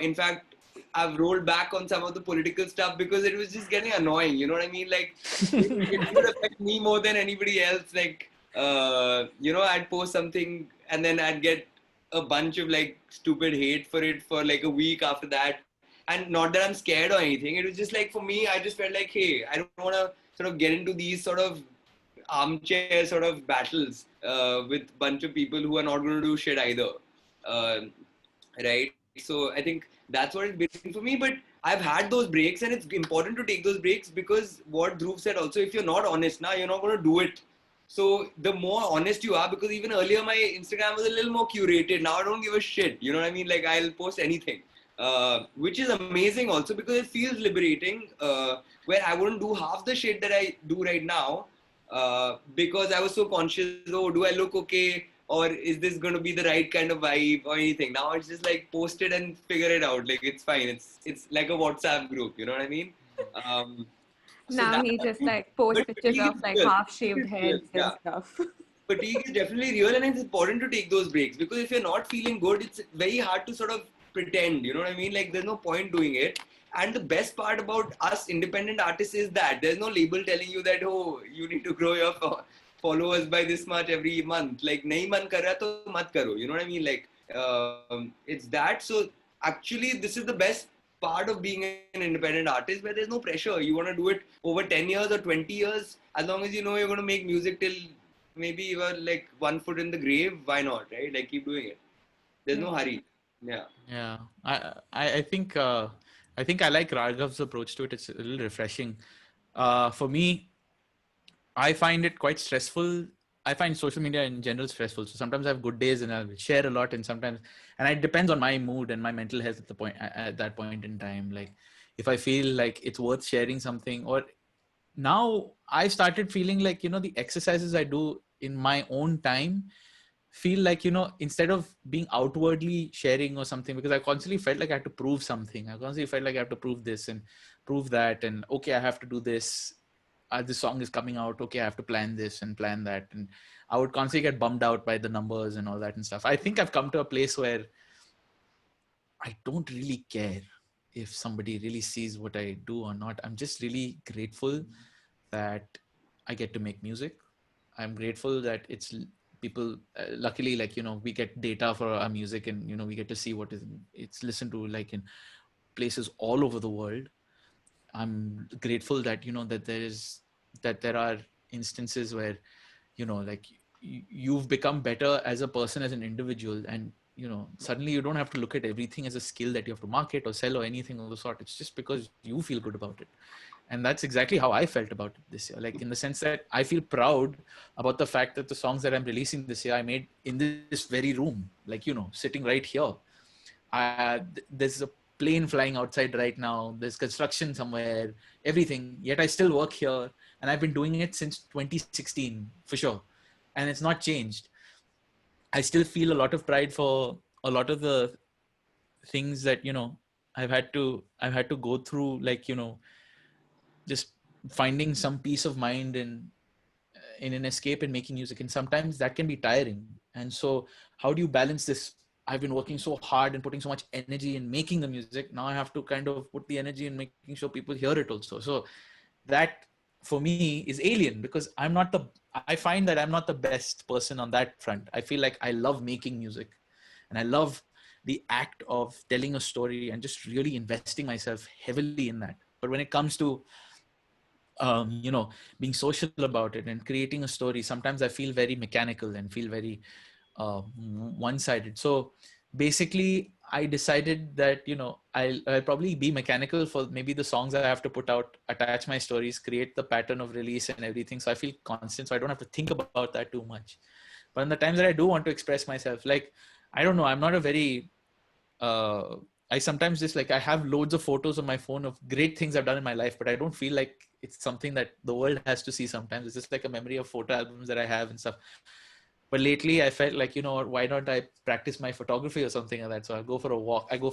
In fact, I've rolled back on some of the political stuff because it was just getting annoying. You know what I mean? Like it would affect me more than anybody else. Like I'd post something and then I'd get a bunch of like stupid hate for it for like a week after that. And not that I'm scared or anything. It was just like, for me, I just felt like, hey, I don't want to sort of get into these sort of armchair sort of battles with a bunch of people who are not going to do shit either. Right? So I think that's what it's been for me. But I've had those breaks, and it's important to take those breaks because what Dhruv said also, if you're not honest now, you're not going to do it. So the more honest you are, because even earlier my Instagram was a little more curated. Now I don't give a shit. You know what I mean? Like I'll post anything. Which is amazing also because it feels liberating, where I wouldn't do half the shit that I do right now because I was so conscious, oh, do I look okay? Or is this going to be the right kind of vibe or anything? Now it's just like post it and figure it out. Like it's fine. It's like a WhatsApp group. You know what I mean? So Now that, he just like posts but pictures fatigue of is like real. half-shaved Fatigue is real. heads and Yeah. stuff. Fatigue is definitely real, and it's important to take those breaks because if you're not feeling good, it's very hard to sort of pretend. You know what I mean? Like there's no point doing it. And the best part about us independent artists is that there's no label telling you that, oh, you need to grow your followers by this much every month. Like nahi man kar raha to mat karo. You know what I mean? Like it's that. So actually, this is the best part of being an independent artist, where there's no pressure. You want to do it over 10 years or 20 years, as long as you know you're going to make music till maybe you are like 1 foot in the grave. Why not, right? Like keep doing it. There's no hurry. Yeah. Yeah, I think I like Raghav's approach to it. It's a little refreshing. For me, I find it quite stressful. I find social media in general stressful. So sometimes I have good days and I'll share a lot, and sometimes, and it depends on my mood and my mental health at that point in time. Like if I feel like it's worth sharing something, or now I started feeling like, the exercises I do in my own time feel like, instead of being outwardly sharing or something, because I constantly felt like I had to prove something. I constantly felt like I have to prove this and prove that, and okay, I have to do this. This song is coming out, okay, I have to plan this and plan that, and I would constantly get bummed out by the numbers and all that and stuff. I think I've come to a place where I don't really care if somebody really sees what I do or not. I'm just really grateful that I get to make music. I'm grateful that people, luckily, like, we get data for our music, and, we get to see what it's listened to, like, in places all over the world. I'm grateful that, that there are instances where, like, you've become better as a person, as an individual, and, suddenly you don't have to look at everything as a skill that you have to market or sell or anything of the sort. It's just because you feel good about it. And that's exactly how I felt about it this year, like, in the sense that I feel proud about the fact that the songs that I'm releasing this year I made in this very room, like, sitting right here. There's a plane flying outside right now, there's construction somewhere, everything, yet I still work here, and I've been doing it since 2016 for sure, and it's not changed. I still feel a lot of pride for a lot of the things that, I've had to go through, like, just finding some peace of mind in an escape and making music, and sometimes that can be tiring. And so how do you balance this? I've been working so hard and putting so much energy in making the music, now I have to kind of put the energy in making sure people hear it also. So that, for me, is alien, because I find that I'm not the best person on that front. I feel like I love making music, and I love the act of telling a story and just really investing myself heavily in that. But when it comes to being social about it and creating a story, sometimes I feel very mechanical and feel very one-sided. So basically I decided that, I'll probably be mechanical for maybe the songs I have to put out, attach my stories, create the pattern of release and everything, so I feel constant, so I don't have to think about that too much. But in the times that I do want to express myself, like, I don't know, I'm not a very uh, I sometimes just, like, I have loads of photos on my phone of great things I've done in my life, but I don't feel like it's something that the world has to see sometimes. It's just like a memory of photo albums that I have and stuff. But lately I felt like, why don't I practice my photography or something like that? So I go for a walk. I go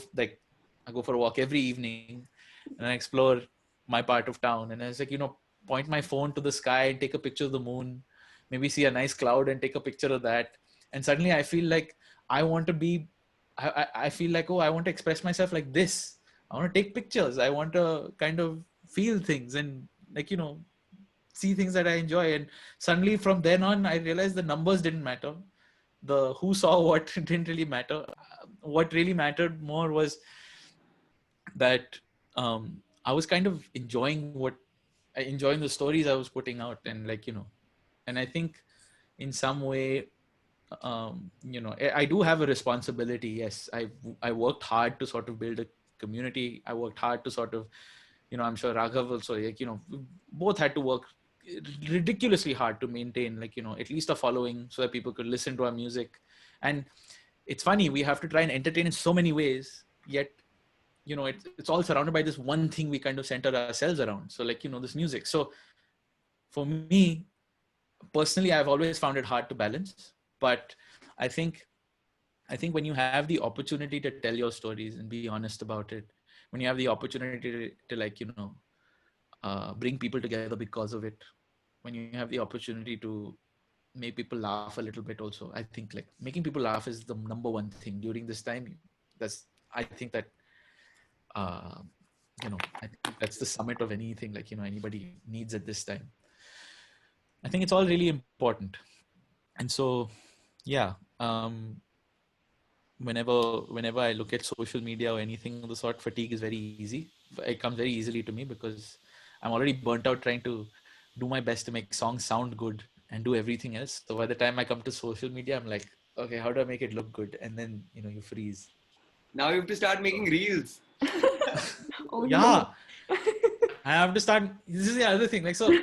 for a walk every evening, and I explore my part of town. And it's like, point my phone to the sky and take a picture of the moon, maybe see a nice cloud and take a picture of that. And suddenly I feel like I want to be I feel like, oh, I want to express myself like this. I want to take pictures. I want to kind of feel things and, like, see things that I enjoy. And suddenly from then on, I realized the numbers didn't matter. The who saw what didn't really matter. What really mattered more was that I was kind of enjoying the stories I was putting out, and, like, and I think in some way, I do have a responsibility. Yes, I worked hard to sort of build a community. I worked hard to sort of, I'm sure Raghav also, like, we both had to work ridiculously hard to maintain, like, at least a following so that people could listen to our music. And it's funny, we have to try and entertain in so many ways, yet, it's all surrounded by this one thing we kind of center ourselves around. So, like, this music. So for me personally, I've always found it hard to balance, but I think when you have the opportunity to tell your stories and be honest about it, when you have the opportunity to, like, bring people together because of it, when you have the opportunity to make people laugh a little bit also, I think, like, making people laugh is the number one thing during this time. That's I think that uh, I think that's the summit of anything, like, anybody needs at this time. I think it's all really important. And so, yeah, whenever I look at social media or anything of the sort, fatigue is very easy. It comes very easily to me because I'm already burnt out trying to do my best to make songs sound good and do everything else. So by the time I come to social media, I'm like, okay, how do I make it look good? And then, you freeze. Now you have to start making reels. Oh Yeah, no. I have to start. This is the other thing. Like, so,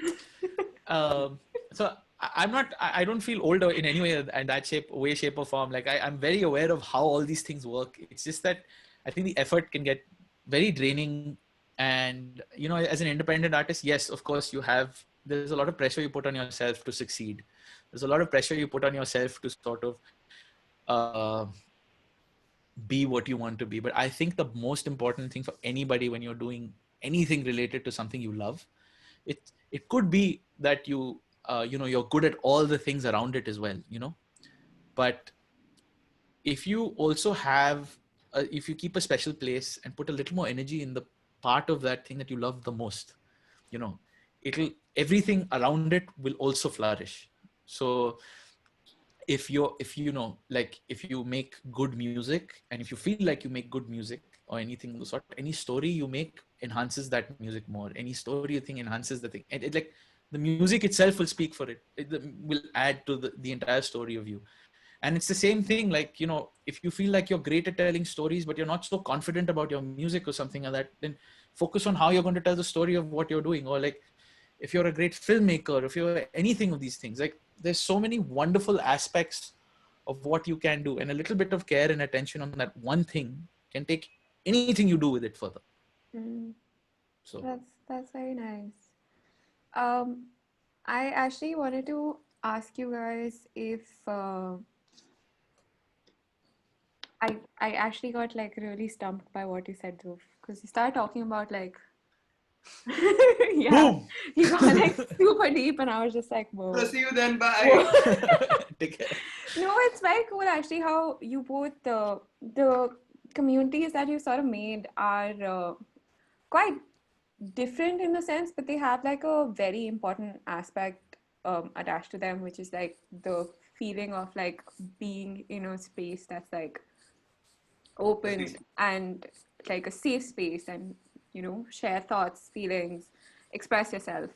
um, so I'm not. I don't feel older in any way and that shape or form. Like, I'm very aware of how all these things work. It's just that I think the effort can get very draining. And as an independent artist, yes, of course, there's a lot of pressure you put on yourself to succeed. There's a lot of pressure you put on yourself to sort of uh, be what you want to be. But I think the most important thing for anybody when you're doing anything related to something you love, it could be that you're good at all the things around it as well, but if you also if you keep a special place and put a little more energy in the part of that thing that you love the most, you know it'll everything around it will also flourish. So if you make good music, and if you feel like you make good music or anything of the sort, any story you make enhances that music more. Any story you think enhances the thing, and like the music itself will speak for it. It will add to the entire story of you. And it's the same thing, like, if you feel like you're great at telling stories but you're not so confident about your music or something like that, then focus on how you're going to tell the story of what you're doing. Or like, if you're a great filmmaker, if you're anything of these things, like, there's so many wonderful aspects of what you can do, and a little bit of care and attention on that one thing can take anything you do with it further. Mm, So that's very nice. Um, I actually wanted to ask you guys if I actually got like really stumped by what you said, Dhruv, because you started talking about like yeah, boom. you got like super deep, and I was just like, whoa, So see you then. whoa. Bye. Take care. No, it's very cool actually how you both the communities that you sort of made are quite different in the sense, but they have like a very important aspect attached to them, which is like the feeling of like being in a space that's like open and like a safe space, and share thoughts, feelings, express yourself.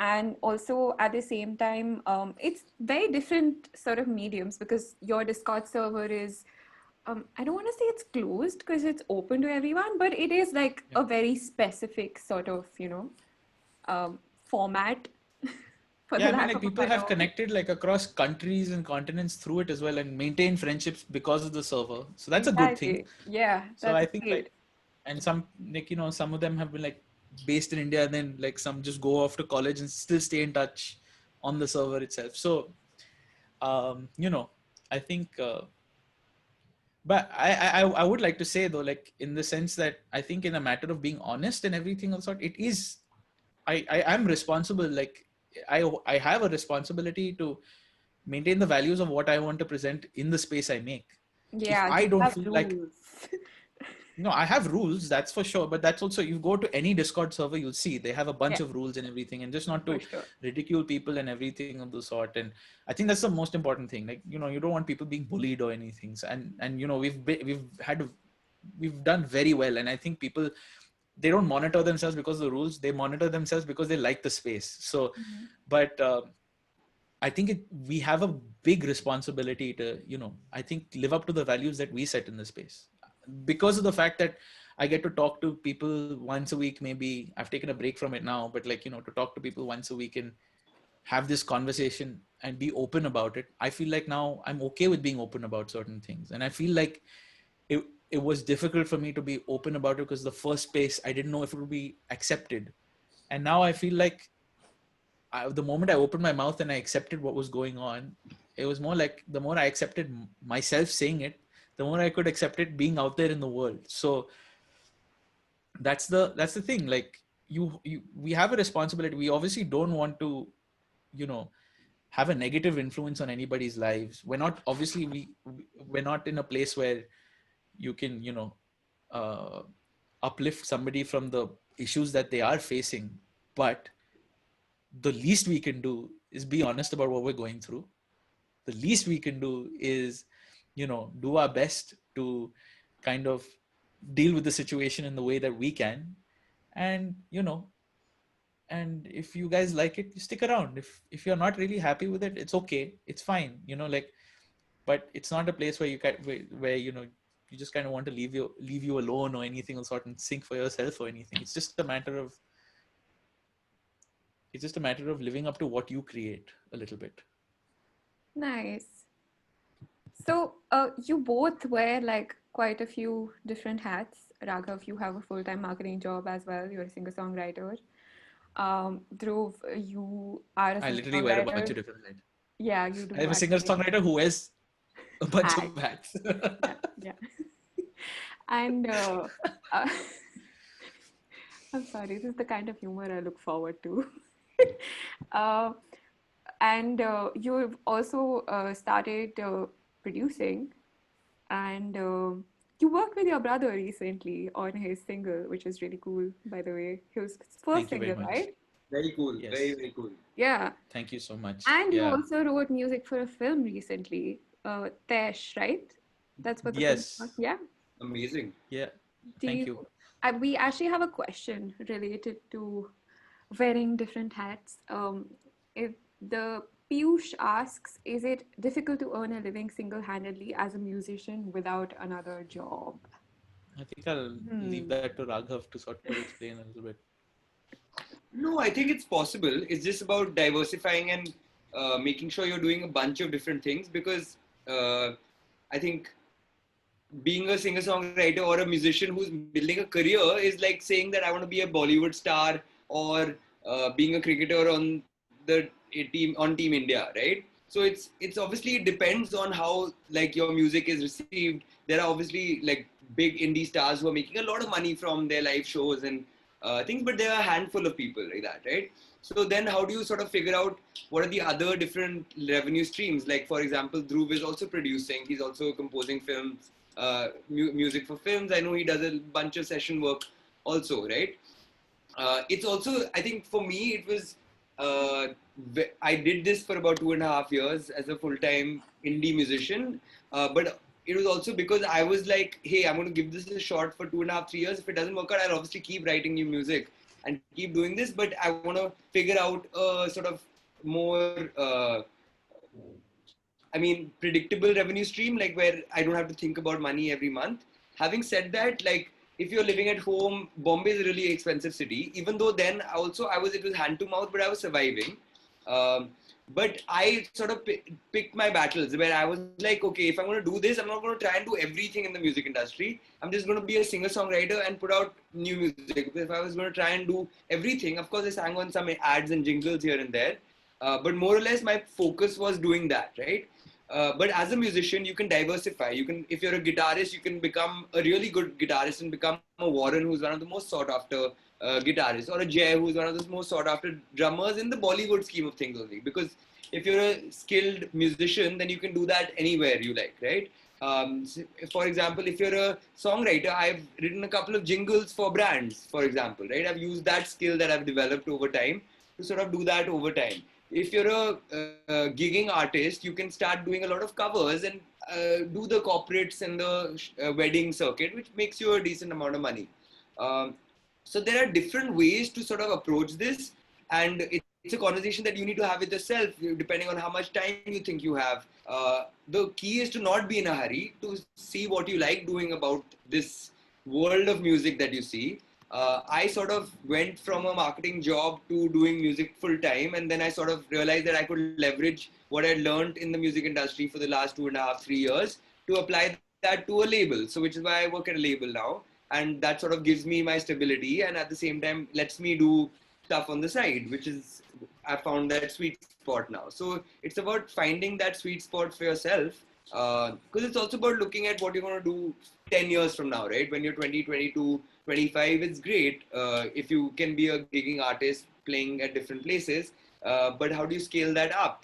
And also at the same time, it's very different sort of mediums, because your Discord server is I don't want to say it's closed because it's open to everyone, but it is like Yeah. a very specific sort of format for Yeah, the I mean, lack like, of a people better have word. connected like across countries and continents through it as well, and maintain friendships because of the server. So that's a good thing. Exactly, yeah, So that's I think, like, great. and some, like, some of them have been like based in India, and then like some just go off to college and still stay in touch on the server itself. So, um, you know, I think, but I would like to say though, like, in the sense that I think in a matter of being honest and everything of sort, it is, I am responsible. Like, I have a responsibility to maintain the values of what I want to present in the space I make. If Yeah, I you don't have feel like, rules. no, I have rules, that's for sure. But that's also, you go to any Discord server, you'll see they have a bunch Yeah, of rules and everything, and just not for to sure. ridicule people and everything of the sort. And I think that's the most important thing. Like, you don't want people being bullied or anything. So, and we've done very well. And I think people, they don't monitor themselves because of the rules. They monitor themselves because they like the space. So, Mhm. but I think we have a big responsibility to, I think, live up to the values that we set in the space. Because of the fact that I get to talk to people once a week, maybe I've taken a break from it now, but like, to talk to people once a week and have this conversation and be open about it. I feel like now I'm okay with being open about certain things. And I feel like it, it was difficult for me to be open about it because the first space, I didn't know if it would be accepted. And now I feel like the moment I opened my mouth and I accepted what was going on, it was more like the more I accepted myself saying it, the more I could accept it being out there in the world. So that's the thing. Like, we have a responsibility. We obviously don't want to, you know, have a negative influence on anybody's lives. We're not, obviously, we're not in a place where you can, uh, uplift somebody from the issues that they are facing. But the least we can do is be honest about what we're going through. The least we can do is, do our best to kind of deal with the situation in the way that we can. And, and if you guys like it, you stick around. If you're not really happy with it, it's okay. It's fine. Like, but it's not a place where you can, where you just kind of want to leave you alone or anything of sort and think for yourself or anything. It's just a matter of living up to what you create a little bit. Nice. So, you both wear like quite a few different hats. Raghav, you have a full-time marketing job as well. You're a singer-songwriter. Dhruv, you are a I literally wear a bunch singer-songwriter. of different hats. Yeah, you I have do a actually. singer-songwriter who wears a bunch Hats. of hats. Yeah, yeah. And uh, I'm sorry, this is the kind of humor I look forward to. uh, and you've also started producing, and you worked with your brother recently on his single, which is really cool, by the way. He was his first Thank you very single, much. right? Very cool. Yes. Very, very cool. Yeah. Thank you so much. And you Yeah. also wrote music for a film recently, Tesh, right? That's what the film is called. Yes. Yeah. Amazing. Yeah. Do Thank you? you. We actually have a question related to wearing different hats. If the Piyush asks, is it difficult to earn a living single-handedly as a musician without another job? I think I'll leave that to Raghav to sort of explain a little bit. No, I think it's possible. It's just about diversifying and making sure you're doing a bunch of different things because I think being a singer-songwriter or a musician who's building a career is like saying that I want to be a Bollywood star or being a cricketer on the team on Team India, right? So it's obviously it depends on how like your music is received. There are obviously like big indie stars who are making a lot of money from their live shows and things, but there are a handful of people like that, right? So then how do you sort of figure out what are the other different revenue streams? Like for example, Dhruv is also producing. He's also composing films music for films. I know he does a bunch of session work also, right? It's also, I think for me, it was, I did this for about 2.5 years as a full-time indie musician. But it was also because I was like, hey, I'm going to give this a shot for 2.5, 3 years. If it doesn't work out, I'll obviously keep writing new music and keep doing this. But I want to figure out a sort of more predictable revenue stream, like where I don't have to think about money every month. Having said that, like if you're living at home, Bombay is a really expensive city. Even though then also it was hand to mouth, but I was surviving. Um, but I sort of picked my battles where I was like, okay, if I'm going to do this, I'm not going to try and do everything in the music industry. I'm just going to be a singer-songwriter and put out new music. If I was going to try and do everything, of course, I sang on some ads and jingles here and there. But more or less, my focus was doing that, right? But as a musician, you can diversify. You can, if you're a guitarist, you can become a really good guitarist and become a Warren, who's one of the most sought after guitarists, or a Jay, who's one of the most sought after drummers in the Bollywood scheme of things only. Because if you're a skilled musician, then you can do that anywhere you like, right? For example, if you're a songwriter, I've written a couple of jingles for brands, for example, right? I've used that skill that I've developed over time to sort of do that over time. If you're a gigging artist, you can start doing a lot of covers and do the corporates and the wedding circuit, which makes you a decent amount of money. Um, so there are different ways to sort of approach this, and it's a conversation that you need to have with yourself, depending on how much time you think you have. The key is to not be in a hurry, to see what you like doing about this world of music that you see. I sort of went from a marketing job to doing music full time, and then I sort of realized that I could leverage what I learned in the music industry for the last 2.5, 3 years to apply that to a label. So, which is why I work at a label now, and that sort of gives me my stability, and at the same time lets me do stuff on the side, which is I found that sweet spot now. So it's about finding that sweet spot for yourself, because it's also about looking at what you're going to do 10 years from now, right? When you're 20, 22, 25, it's great if you can be a gigging artist playing at different places, but how do you scale that up,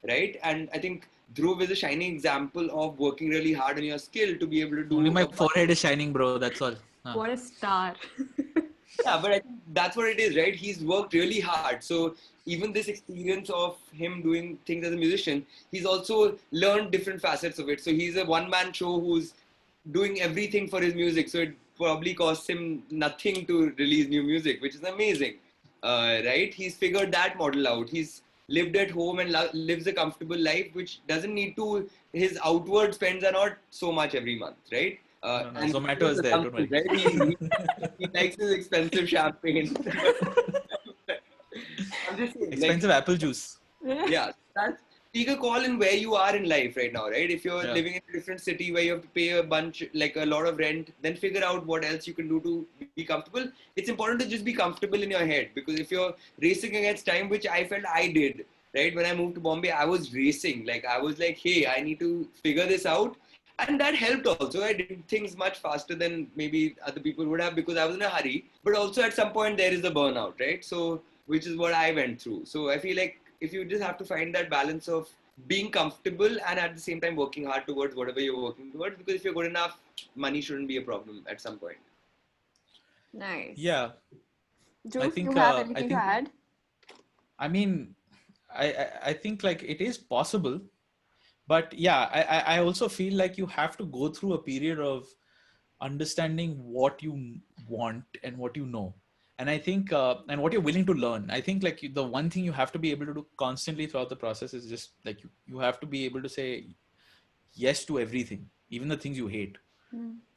right? And I think Dhruv is a shining example of working really hard on your skill to be able to do Only my forehead is shining, bro. That's all. What a star. Yeah, but I think that's what it is, right? He's worked really hard. So even this experience of him doing things as a musician, he's also learned different facets of it. So he's a one-man show who's doing everything for his music. So it probably costs him nothing to release new music, which is amazing, right? He's figured that model out. He's lived at home and lives a comfortable life, which doesn't need to, his outward spends are not so much every month, right? No, And Zomato is there. Don't worry. right? He likes his expensive champagne. I'm just saying, like, Expensive apple juice. yeah, that's take a call in where you are in life right now, right? If you're Yeah. living in a different city where you have to pay a bunch, like a lot of rent, then figure out what else you can do to be comfortable. It's important to just be comfortable in your head, because if you're racing against time, which I felt I did, right? When I moved to Bombay, I was racing. Like, I was like, hey, I need to figure this out. And that helped also. I did things much faster than maybe other people would have, because I was in a hurry. But also at some point there is a burnout, right? So, which is what I went through. So I feel like if you just have to find that balance of being comfortable and at the same time working hard towards whatever you're working towards, because if you're good enough, money shouldn't be a problem at some point. Nice. Yeah. Dhruv, you think, have I anything to think, add? I mean, I think like it is possible, but yeah, I also feel like you have to go through a period of understanding what you want and what you know. And I think, and what you're willing to learn. I think like the one thing you have to be able to do constantly throughout the process is just like you have to be able to say yes to everything, even the things you hate.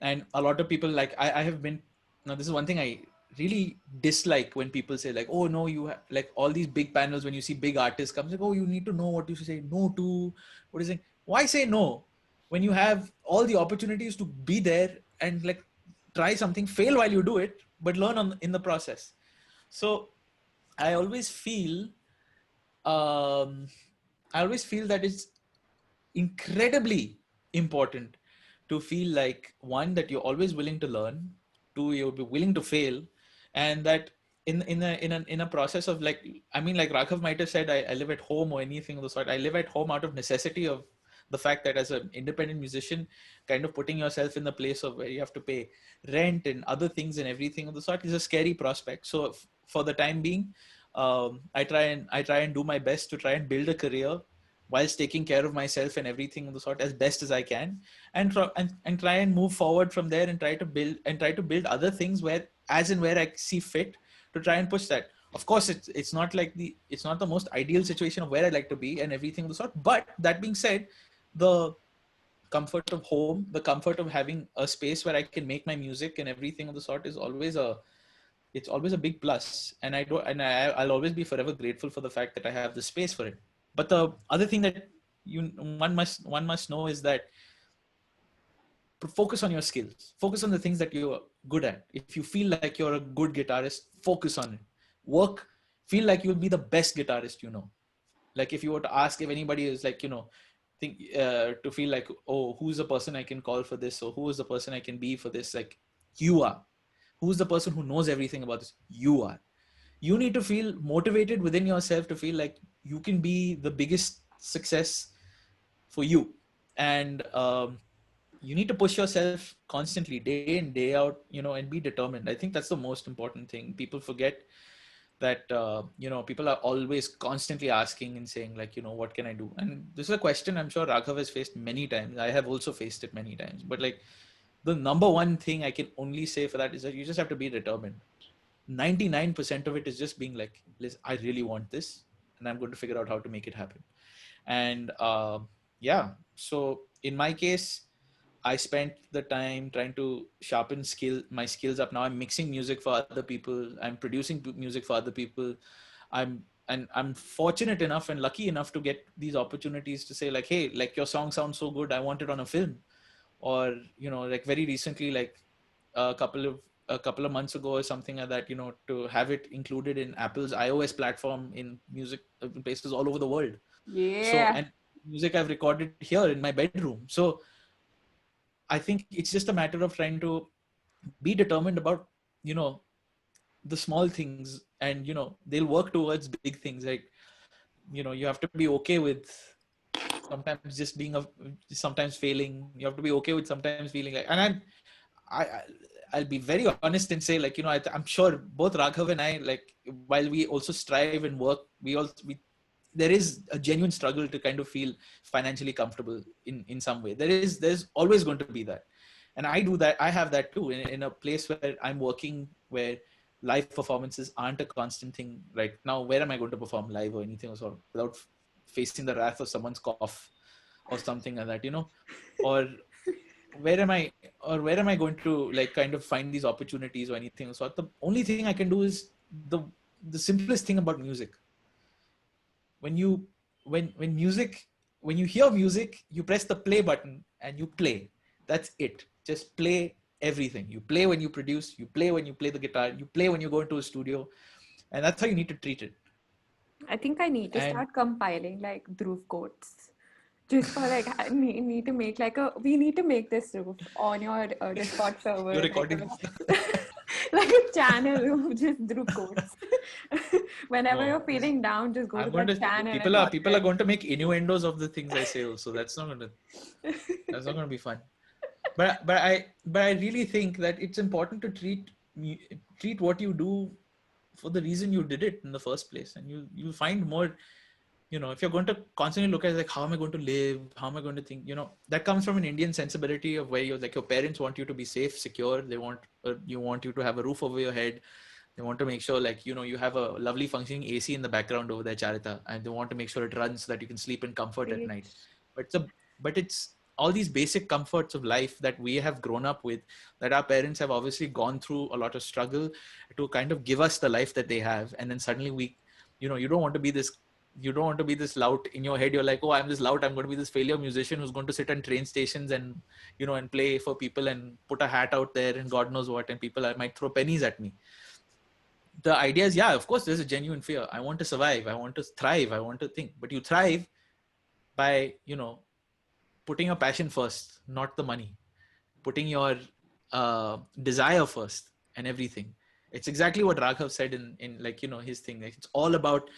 And a lot of people, like I have been, now this is one thing I really dislike, when people say like, oh no, you have like all these big panels, when you see big artists come, like, oh, you need to know what you should say no to. What is it? Why say no when you have all the opportunities to be there and like try something, fail while you do it, but learn in the process. So I always feel, um, that it's incredibly important to feel like, one, that you're always willing to learn, two, you'll be willing to fail, and that in a process of like, I mean, like Raghav might have said, I live at home or anything of the sort. I live at home out of necessity, of the fact that as an independent musician, kind of putting yourself in the place of where you have to pay rent and other things and everything of the sort is a scary prospect. So for the time being, I try and do my best to try and build a career whilst taking care of myself and everything of the sort as best as I can, and try and move forward from there, and try to build other things where, as and where I see fit, to try and push that. Of course, it's not the most ideal situation of where I'd like to be and everything of the sort. But that being said, the comfort of home, the comfort of having a space where I can make my music and everything of the sort is always a big plus. And I'll always be forever grateful for the fact that I have the space for it. But the other thing that one must know is that focus on your skills, focus on the things that you're good at. If you feel like you're a good guitarist, focus on it. Work, feel like you'll be the best guitarist you know. Like if you were to ask, if anybody is like, think to feel like, oh, who's the person I can call for this, or who is the person I can be for this, like, you are. Who's the person who knows everything about this? You are. You need to feel motivated within yourself to feel like you can be the biggest success for you. And you need to push yourself constantly, day in, day out, and be determined. I think that's the most important thing. People forget that, people are always constantly asking and saying like, what can I do? And this is a question I'm sure Raghav has faced many times. I have also faced it many times. But like, the number one thing I can only say for that is that you just have to be determined. 99% of it is just being like, listen, I really want this, and I'm going to figure out how to make it happen. And yeah, so in my case, I spent the time trying to sharpen my skills up. Now I'm mixing music for other people. I'm producing music for other people. I'm fortunate enough and lucky enough to get these opportunities to say like, hey, like your song sounds so good, I want it on a film. Or, like very recently, like a couple of months ago or something like that, to have it included in Apple's iOS platform in music places all over the world. So, Yeah. and music I've recorded here in my bedroom. So I think it's just a matter of trying to be determined about, the small things, and, they'll work towards big things. Like, you have to be okay with sometimes just sometimes failing. You have to be okay with sometimes feeling like, and I, I'll be very honest and say like, I'm sure both Raghav and I, like, while we also strive and work, there is a genuine struggle to kind of feel financially comfortable in some way. There's always going to be that. And I do that. I have that too in a place where I'm working, where live performances aren't a constant thing right now. Where am I going to perform live or anything of sort without facing the wrath of someone's cough or something like that, or where am I going to like kind of find these opportunities or anything of sort? The only thing I can do is the the simplest thing about music. When you when music when you hear music, you press the play button and you play. That's it. Just play everything. You play when you produce, you play when you play the guitar, you play when you go into a studio, and that's how you need to treat it. I think I need to And start compiling like Dhruv quotes. Just for like, I need to make like we need to make this Dhruv on your Discord server, you're like recording. like a channel of just Dhruv quotes. Whenever No, you're feeling down, just go to I'm going that to channel and people are watch people are it. going to make innuendos of the things I say also. That's not going to be fun. But I really think that it's important to treat what you do for the reason you did it in the first place, and you find more. If you're going to constantly look at like how am I going to live, how am I going to think, that comes from an Indian sensibility of where you're like your parents want you to be safe, secure. They want you want you to have a roof over your head. They want to make sure like you have a lovely functioning AC in the background over there, Charita, and they want to make sure it runs so that you can sleep in comfort at night. Great. But it's all these basic comforts of life that we have grown up with, that our parents have obviously gone through a lot of struggle to kind of give us the life that they have, and then suddenly you don't want to be this. You don't want to be this lout in your head. You're like, oh, I'm this lout. I'm going to be this failure musician who's going to sit on train stations and and play for people and put a hat out there and God knows what, and people might throw pennies at me. The idea is, yeah, of course, there's a genuine fear. I want to survive. I want to thrive. I want to think. But you thrive by putting your passion first, not the money. Putting your desire first and everything. It's exactly what Raghav said in like his thing. Like, it's all about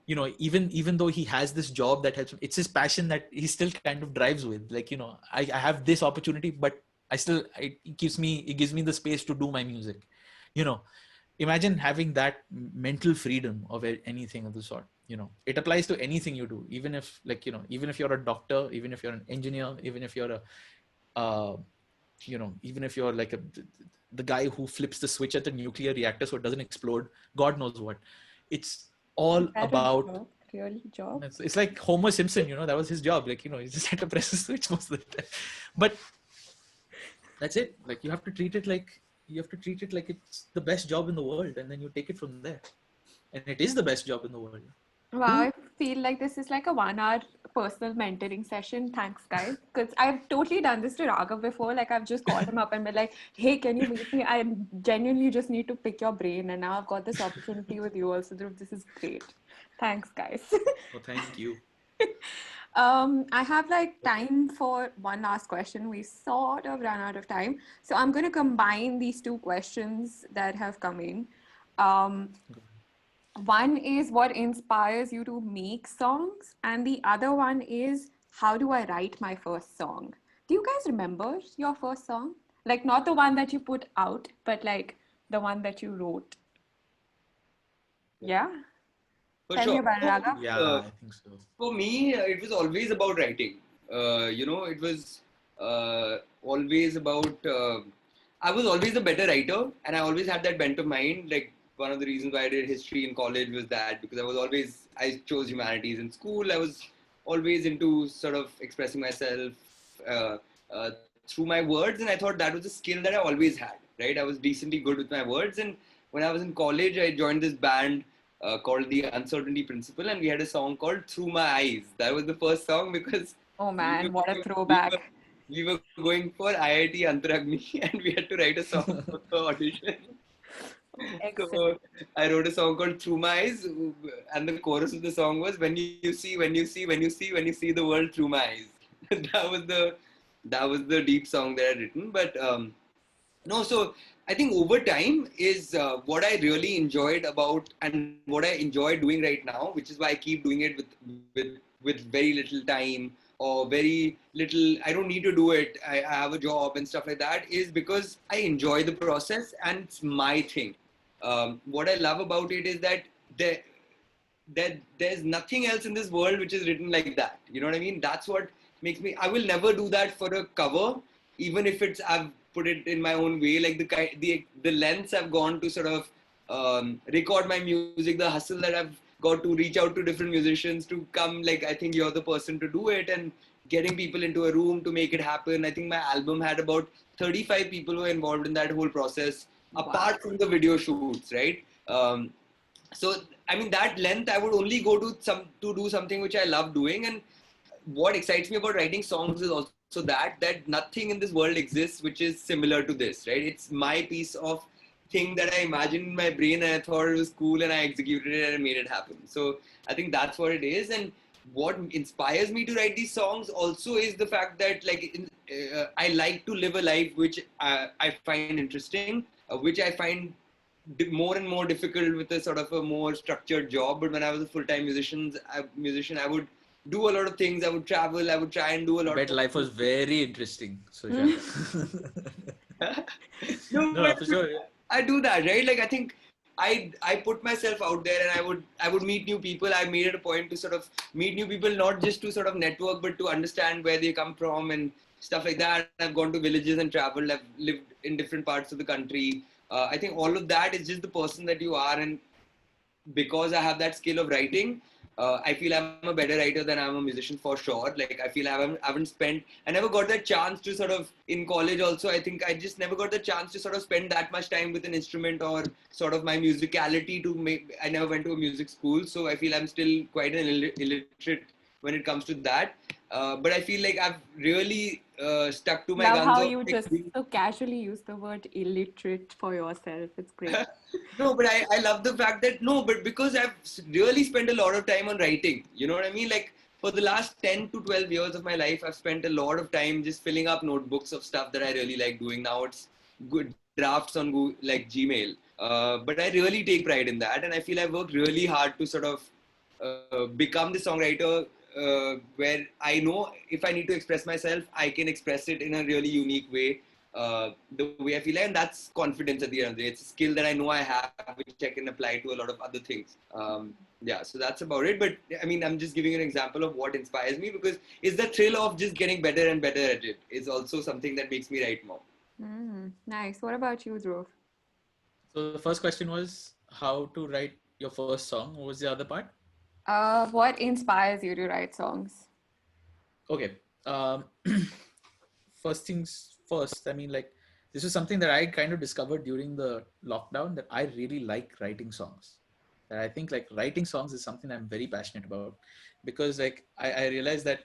even though he has this job that helps him, it's his passion that he still kind of drives with. Like I have this opportunity, but it gives me the space to do my music. You know, Imagine having that mental freedom of anything of the sort. It applies to anything you do, even if even if you're a doctor, even if you're an engineer, even if you're a uh, even if you're like the guy who flips the switch at the nuclear reactor so it doesn't explode, God knows what. It's all Is that a about. job? Really job? It's like Homer Simpson. That was his job. Like he just had to press the switch most of the time. But that's it. Like you have to treat it like it's the best job in the world, and then you take it from there. And it is the best job in the world. Wow, I feel like this is like a 1 hour personal mentoring session. Thanks, guys. Because I've totally done this to Raghav before. Like, I've just called him up and been like, hey, can you meet me? I genuinely just need to pick your brain. And now I've got this opportunity with you also, Dhruv. This is great. Thanks, guys. Well, thank you. I have like time for one last question. We sort of ran out of time. So I'm going to combine these two questions that have come in. One is what inspires you to make songs, and the other one is how do I write my first song? Do you guys remember your first song? Like, not the one that you put out, but like the one that you wrote. Yeah? For Tell me sure. about it, Raghav. Yeah, I think so. For me, it was always about writing. It was always about. I was always a better writer, and I always had that bent of mind. Like one of the reasons why I did history in college was that because I chose humanities in school. I was always into sort of expressing myself uh, uh, through my words, and I thought that was a skill that I always had. Right, I was decently good with my words, and when I was in college, I joined this band called the Uncertainty Principle, and we had a song called "Through My Eyes." That was the first song because Oh we man, what a were, we were, throwback. we were going for IIT Antaragni, and we had to write a song for the audition. Excellent. So I wrote a song called "Through My Eyes," and the chorus of the song was "When you see, when you see, when you see, when you see the world through my eyes." that was the deep song that I'd written, but. No, so I think over time is what I really enjoyed about and what I enjoy doing right now, which is why I keep doing it with very little time or very little. I don't need to do it. I have a job and stuff like that. Is because I enjoy the process and it's my thing. What I love about it is that there's nothing else in this world which is written like that. You know what I mean? That's what makes me. I will never do that for a cover, even if I've put it in my own way. Like the lengths I've gone to sort of record my music, the hustle that I've got to reach out to different musicians to come, like, I think you're the person to do it, and getting people into a room to make it happen. I think my album had about 35 people who were involved in that whole process, Wow. apart from the video shoots, right? So I mean, that length I would only go to do something which I love doing. And what excites me about writing songs is also that nothing in this world exists which is similar to this, right? It's my piece of thing that I imagined in my brain, and I thought it was cool, and I executed it and I made it happen. So I think that's what it is. And what inspires me to write these songs also is the fact that, like, I like to live a life which I find interesting, which I find more and more difficult with a sort of a more structured job. But when I was a full-time musician, I would do a lot of things. I would travel. I would try and do a I lot bet of life was things. very interesting, Sujat. No, No, but for sure. I do that, right? Like, I think I put myself out there, and I would meet new people. I made it a point to sort of meet new people, not just to sort of network, but to understand where they come from and stuff like that. I've gone to villages and traveled. I've lived in different parts of the country. I think all of that is just the person that you are, and because I have that skill of writing, I feel I'm a better writer than I'm a musician for sure. Like, I feel I never got that chance to sort of, in college also, I think I just never got the chance to sort of spend that much time with an instrument or sort of my musicality to make, I never went to a music school. So I feel I'm still quite an illiterate when it comes to that. But I feel like I've really stuck to my Love guns how of, you like, just so casually use the word illiterate for yourself. It's great. no, but I love the fact that, no, but because I've really spent a lot of time on writing, you know what I mean? Like, for the last 10 to 12 years of my life, I've spent a lot of time just filling up notebooks of stuff that I really like doing. Now it's good drafts on like Gmail. But I really take pride in that. And I feel I've worked really hard to sort of become the songwriter where I know if I need to express myself, I can express it in a really unique way, the way I feel like, and that's confidence at the end of the day. It's a skill that I know I have, which I can apply to a lot of other things. Yeah, so that's about it. But I mean, I'm just giving you an example of what inspires me, because it's the thrill of just getting better and better at it is also something that makes me write more. Nice. What about you, Dhruv? So the first question was how to write your first song. What was the other part? What inspires you to write songs? Okay. First things first. I mean, like, this was something that I kind of discovered during the lockdown, that I really like writing songs. That I think, like, writing songs is something I'm very passionate about, because, like, I realized that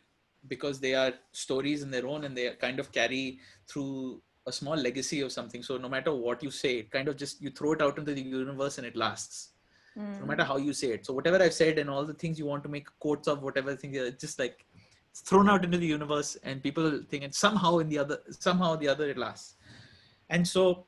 because they are stories in their own, and they kind of carry through a small legacy of something. So no matter what you say, it kind of just, you throw it out into the universe and it lasts. So no matter how you say it. So whatever I've said and all the things you want to make quotes of, whatever thing, it's just like, it's thrown out into the universe, and people think, and somehow the other it lasts. And so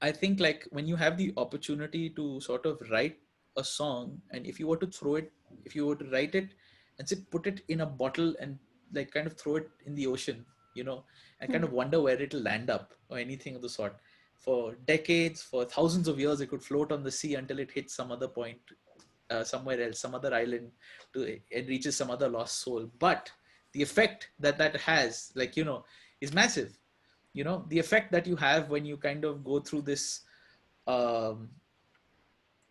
I think, like, when you have the opportunity to sort of write a song, and if you were to write it and say, put it in a bottle and, like, kind of throw it in the ocean, and kind of wonder where it'll land up, or anything of the sort. For decades, for thousands of years, it could float on the sea until it hits some other point, somewhere else, some other island, to it reaches some other lost soul. But the effect that has, like, is massive. The effect that you have when you kind of go through this, um,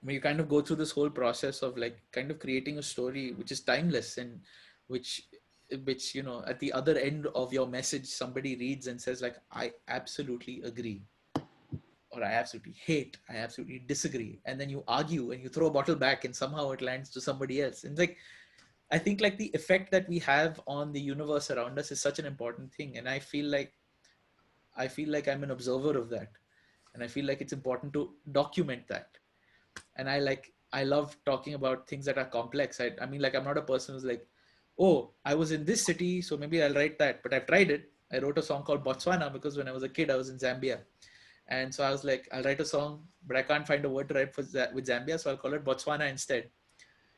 when you kind of go through this whole process of, like, kind of creating a story which is timeless, and which at the other end of your message, somebody reads and says, like, I absolutely agree, or I absolutely hate, I absolutely disagree. And then you argue and you throw a bottle back, and somehow it lands to somebody else. And, like, I think, like, the effect that we have on the universe around us is such an important thing. And I feel like I'm an observer of that. And I feel like it's important to document that. And I love talking about things that are complex. I mean, like, I'm not a person who's like, oh, I was in this city, so maybe I'll write that. But I've tried it. I wrote a song called Botswana because when I was a kid, I was in Zambia. And so I was like, I'll write a song, but I can't find a word to write with Zambia, so I'll call it Botswana instead.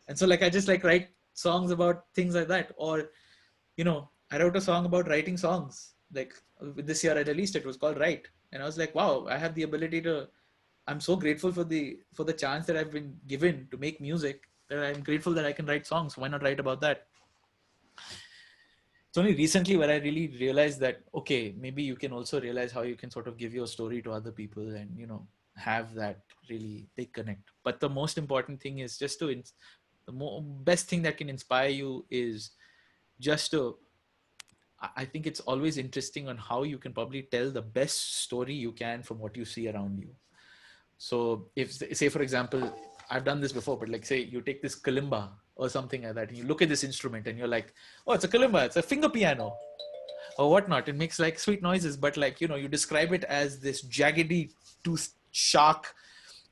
And so, like, I just, like, write songs about things like that. Or, I wrote a song about writing songs. Like, this year I released it. It was called Write. And I was like, wow, I have the ability to, I'm so grateful for the chance that I've been given to make music, that I'm grateful that I can write songs. Why not write about that? It's only recently where I really realized that, okay, maybe you can also realize how you can sort of give your story to other people, and, have that really big connect. But the most important thing is just to best thing that can inspire you is just to, I think it's always interesting on how you can probably tell the best story you can from what you see around you. So if, say for example, I've done this before, but like say you take this kalimba or something like that, and you look at this instrument and you're like, oh, it's a kalimba, it's a finger piano or whatnot. It makes like sweet noises, but like, you describe it as this jaggedy toothed shark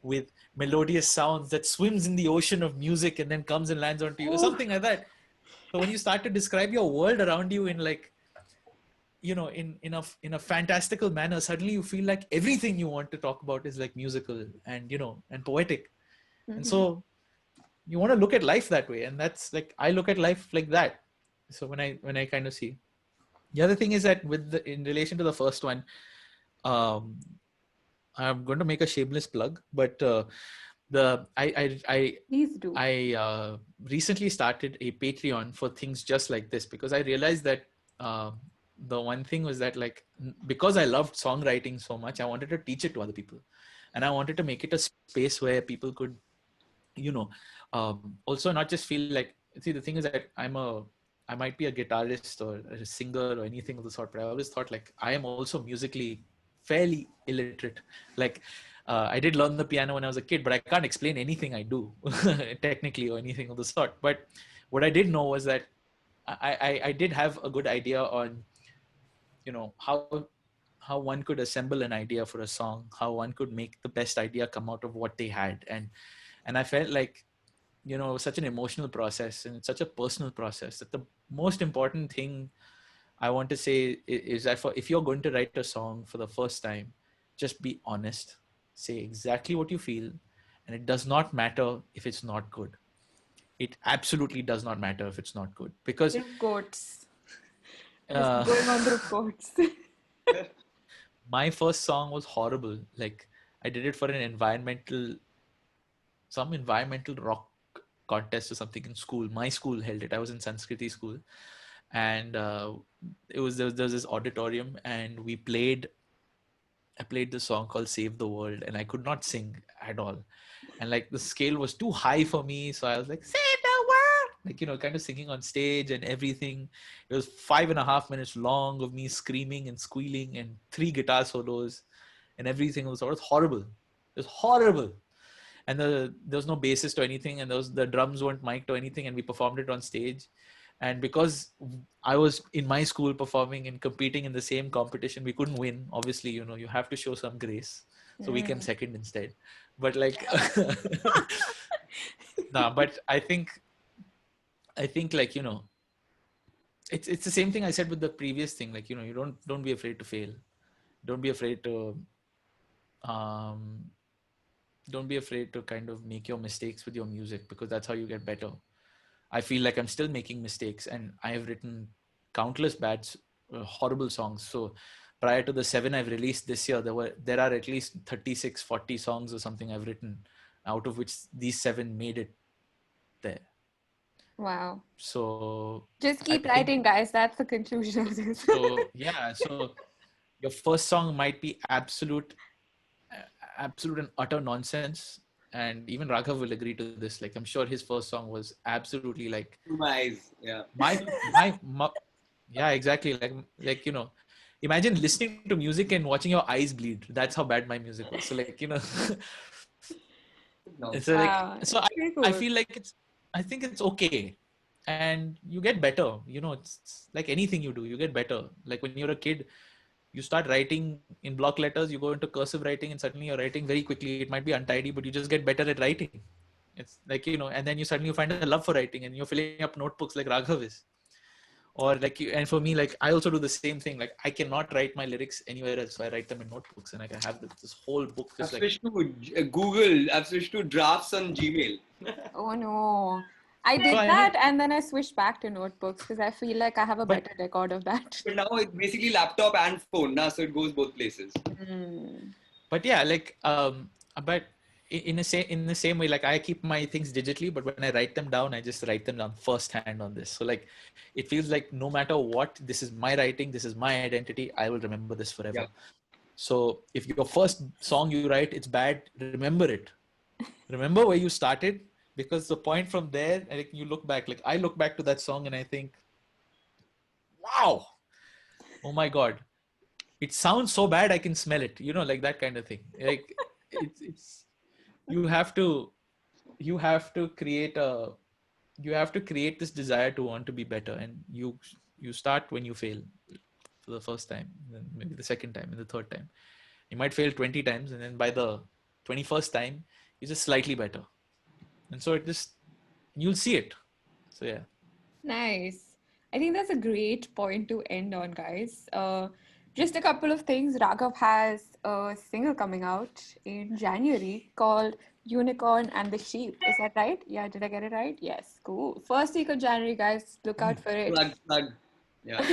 with melodious sounds that swims in the ocean of music and then comes and lands onto you or Oh. something like that. So when you start to describe your world around you in like, in a fantastical manner, suddenly you feel like everything you want to talk about is like musical and, and poetic. And so you want to look at life that way. And that's like, I look at life like that. So when I kind of see, the other thing is that in relation to the first one, I'm going to make a shameless plug, but Please do. I recently started a Patreon for things just like this, because I realized that the one thing was that, like, because I loved songwriting so much, I wanted to teach it to other people, and I wanted to make it a space where people could, also not just feel like. See, the thing is that I might be a guitarist or a singer or anything of the sort, but I always thought like I am also musically fairly illiterate. Like, I did learn the piano when I was a kid, but I can't explain anything I do technically or anything of the sort. But what I did know was that I did have a good idea on, how one could assemble an idea for a song, how one could make the best idea come out of what they had. And I felt like, it was such an emotional process and it's such a personal process that the most important thing I want to say is that if you're going to write a song for the first time, just be honest, say exactly what you feel, and it does not matter if it's not good. It absolutely does not matter if it's not good, because Dhruv quotes. Just going on Dhruv quotes. my first song was horrible. Like, I did it for some environmental rock contest or something in school. My school held it. I was in Sanskriti school, and there was this auditorium, and I played the song called Save the World, and I could not sing at all. And like the scale was too high for me. So I was like, Save the world! Like, kind of singing on stage and everything. It was 5.5 minutes long of me screaming and squealing and 3 guitar solos and everything. It was horrible. It was horrible. And there was no bassist or anything. And the drums weren't mic'd or anything. And we performed it on stage. And because I was in my school performing and competing in the same competition, we couldn't win. Obviously, you have to show some grace. So we came second instead. But like, nah, but I think like, it's the same thing I said with the previous thing. Like, you don't be afraid to fail. Don't be afraid to, don't be afraid to kind of make your mistakes with your music, because that's how you get better. I feel like I'm still making mistakes, and I have written countless horrible songs. So prior to the 7 I've released this year, there are at least 36, 40 songs or something I've written, out of which these 7 made it there. Wow. So just keep writing, guys. That's the conclusion of this. So yeah, so your first song might be absolute and utter nonsense. And even Raghav will agree to this. Like, I'm sure his first song was absolutely like my eyes. Yeah. Yeah, exactly. Like, imagine listening to music and watching your eyes bleed. That's how bad my music was. So like, so like, so I feel like I think it's okay. And you get better. It's like anything you do, you get better. Like when you're a kid, you start writing in block letters, you go into cursive writing, and suddenly you're writing very quickly. It might be untidy, but you just get better at writing. It's like, and then you suddenly find a love for writing, and you're filling up notebooks like Raghav is. Or like, and for me, like, I also do the same thing. Like, I cannot write my lyrics anywhere else, so I write them in notebooks, and like I have this whole book. I've switched to Google. I've switched to drafts on Gmail. Oh no. I did that, and then I switched back to notebooks because I feel like I have a better record of that. But now it's basically laptop and phone now, so it goes both places. But yeah, like, but in the same way, like, I keep my things digitally, but when I write them down, I just write them down firsthand on this. So like, it feels like no matter what, this is my writing, this is my identity. I will remember this forever. So if your first song you write, it's bad, remember it. Remember where you started, because the point from there, like you look back, like I look back to that song and I think, wow, oh my God, it sounds so bad, I can smell it, like that kind of thing. Like it's you have to create this desire to want to be better, and you start when you fail for the first time, then maybe the second time and the third time. You might fail 20 times, and then by the 21st time you're just slightly better, and so you'll see it. So yeah. Nice. I think that's a great point to end on, guys. Just a couple of things. Raghav has a single coming out in January called Unicorn and the Sheep. Is that right? Yeah, did I get it right? Yes, cool. First week of January, guys. Look out for it. Plug. Yeah.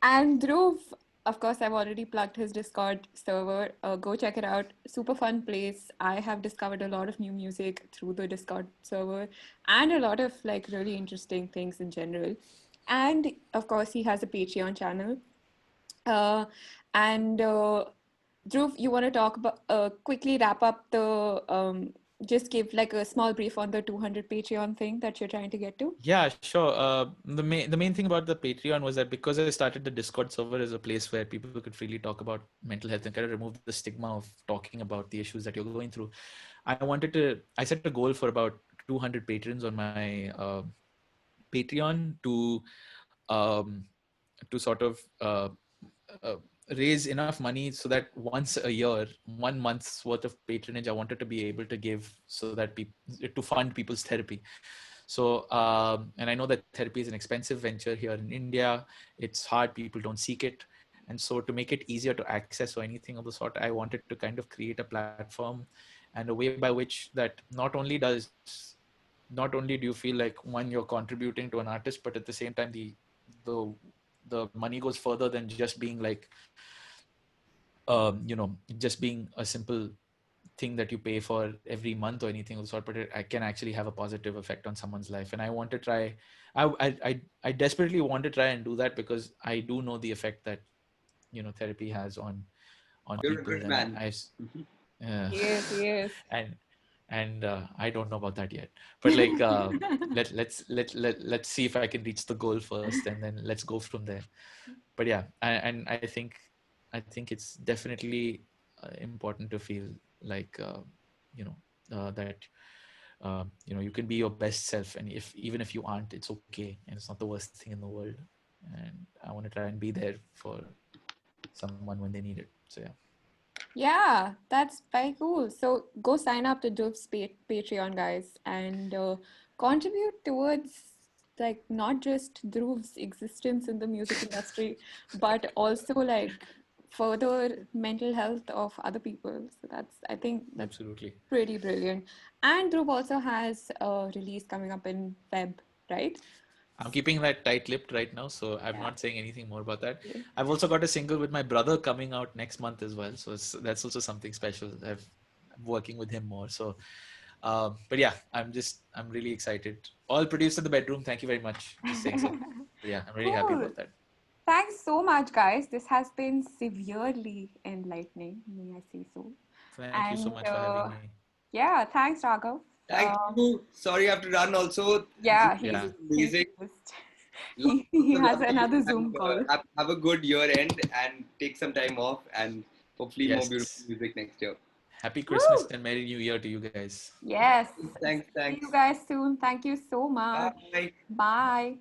And Dhruv, of course, I've already plugged his Discord server. Go check it out. Super fun place. I have discovered a lot of new music through the Discord server and a lot of like really interesting things in general. And of course, he has a Patreon channel. Uh, and Dhruv, you want to talk about quickly wrap up just give like a small brief on the 200 Patreon thing that you're trying to get to? Yeah, sure. The main thing about the Patreon was that because I started the Discord server as a place where people could freely talk about mental health and kind of remove the stigma of talking about the issues that you're going through, I set a goal for about 200 patrons on my Patreon um, to sort of uh, raise enough money so that once a year, 1 month's worth of patronage, I wanted to be able to give so that to fund people's therapy. So, and I know that therapy is an expensive venture here in India. It's hard. People don't seek it. And so to make it easier to access or anything of the sort, I wanted to kind of create a platform and a way by which that not only do you feel like one, you're contributing to an artist, but at the same time, the money goes further than just being like, just being a simple thing that you pay for every month or anything of the sort, but I can actually have a positive effect on someone's life. And I want to try, I desperately want to try and do that because I do know the effect that, therapy has on You're a people. good And man. Yes, yes. and I don't know about that yet, but like, let's see if I can reach the goal first, and then let's go from there. But yeah, and I think it's definitely important to feel like, that you can be your best self, and even if you aren't, it's okay, and it's not the worst thing in the world. And I want to try and be there for someone when they need it. So yeah. Yeah, that's very cool. So go sign up to Dhruv's Patreon, guys, and contribute towards like not just Dhruv's existence in the music industry, but also like further mental health of other people. So I think that's Absolutely. pretty brilliant. And Dhruv also has a release coming up in Feb, right? I'm keeping that tight-lipped right now, so I'm Yeah. not saying anything more about that. Okay. I've also got a single with my brother coming out next month as well, so that's also something special. I'm working with him more. So, but yeah, I'm really excited. All produced in the bedroom. Thank you very much. Just saying so. But yeah, I'm really happy Cool. about that. Thanks so much, guys. This has been severely enlightening, may I say so. Thank you so And much for having me. yeah, thanks, Raghav. Thank you. Sorry, I have to run also. This Yeah, Yeah. he's amazing. just Lots he of has luck to you, another and Zoom call. have a good year end and take some time off and hopefully more beautiful Yes. music next year. Happy Christmas Woo! and Merry New Year to you guys. Yes. Thanks. See you guys soon. Thank you so much. Bye. Bye.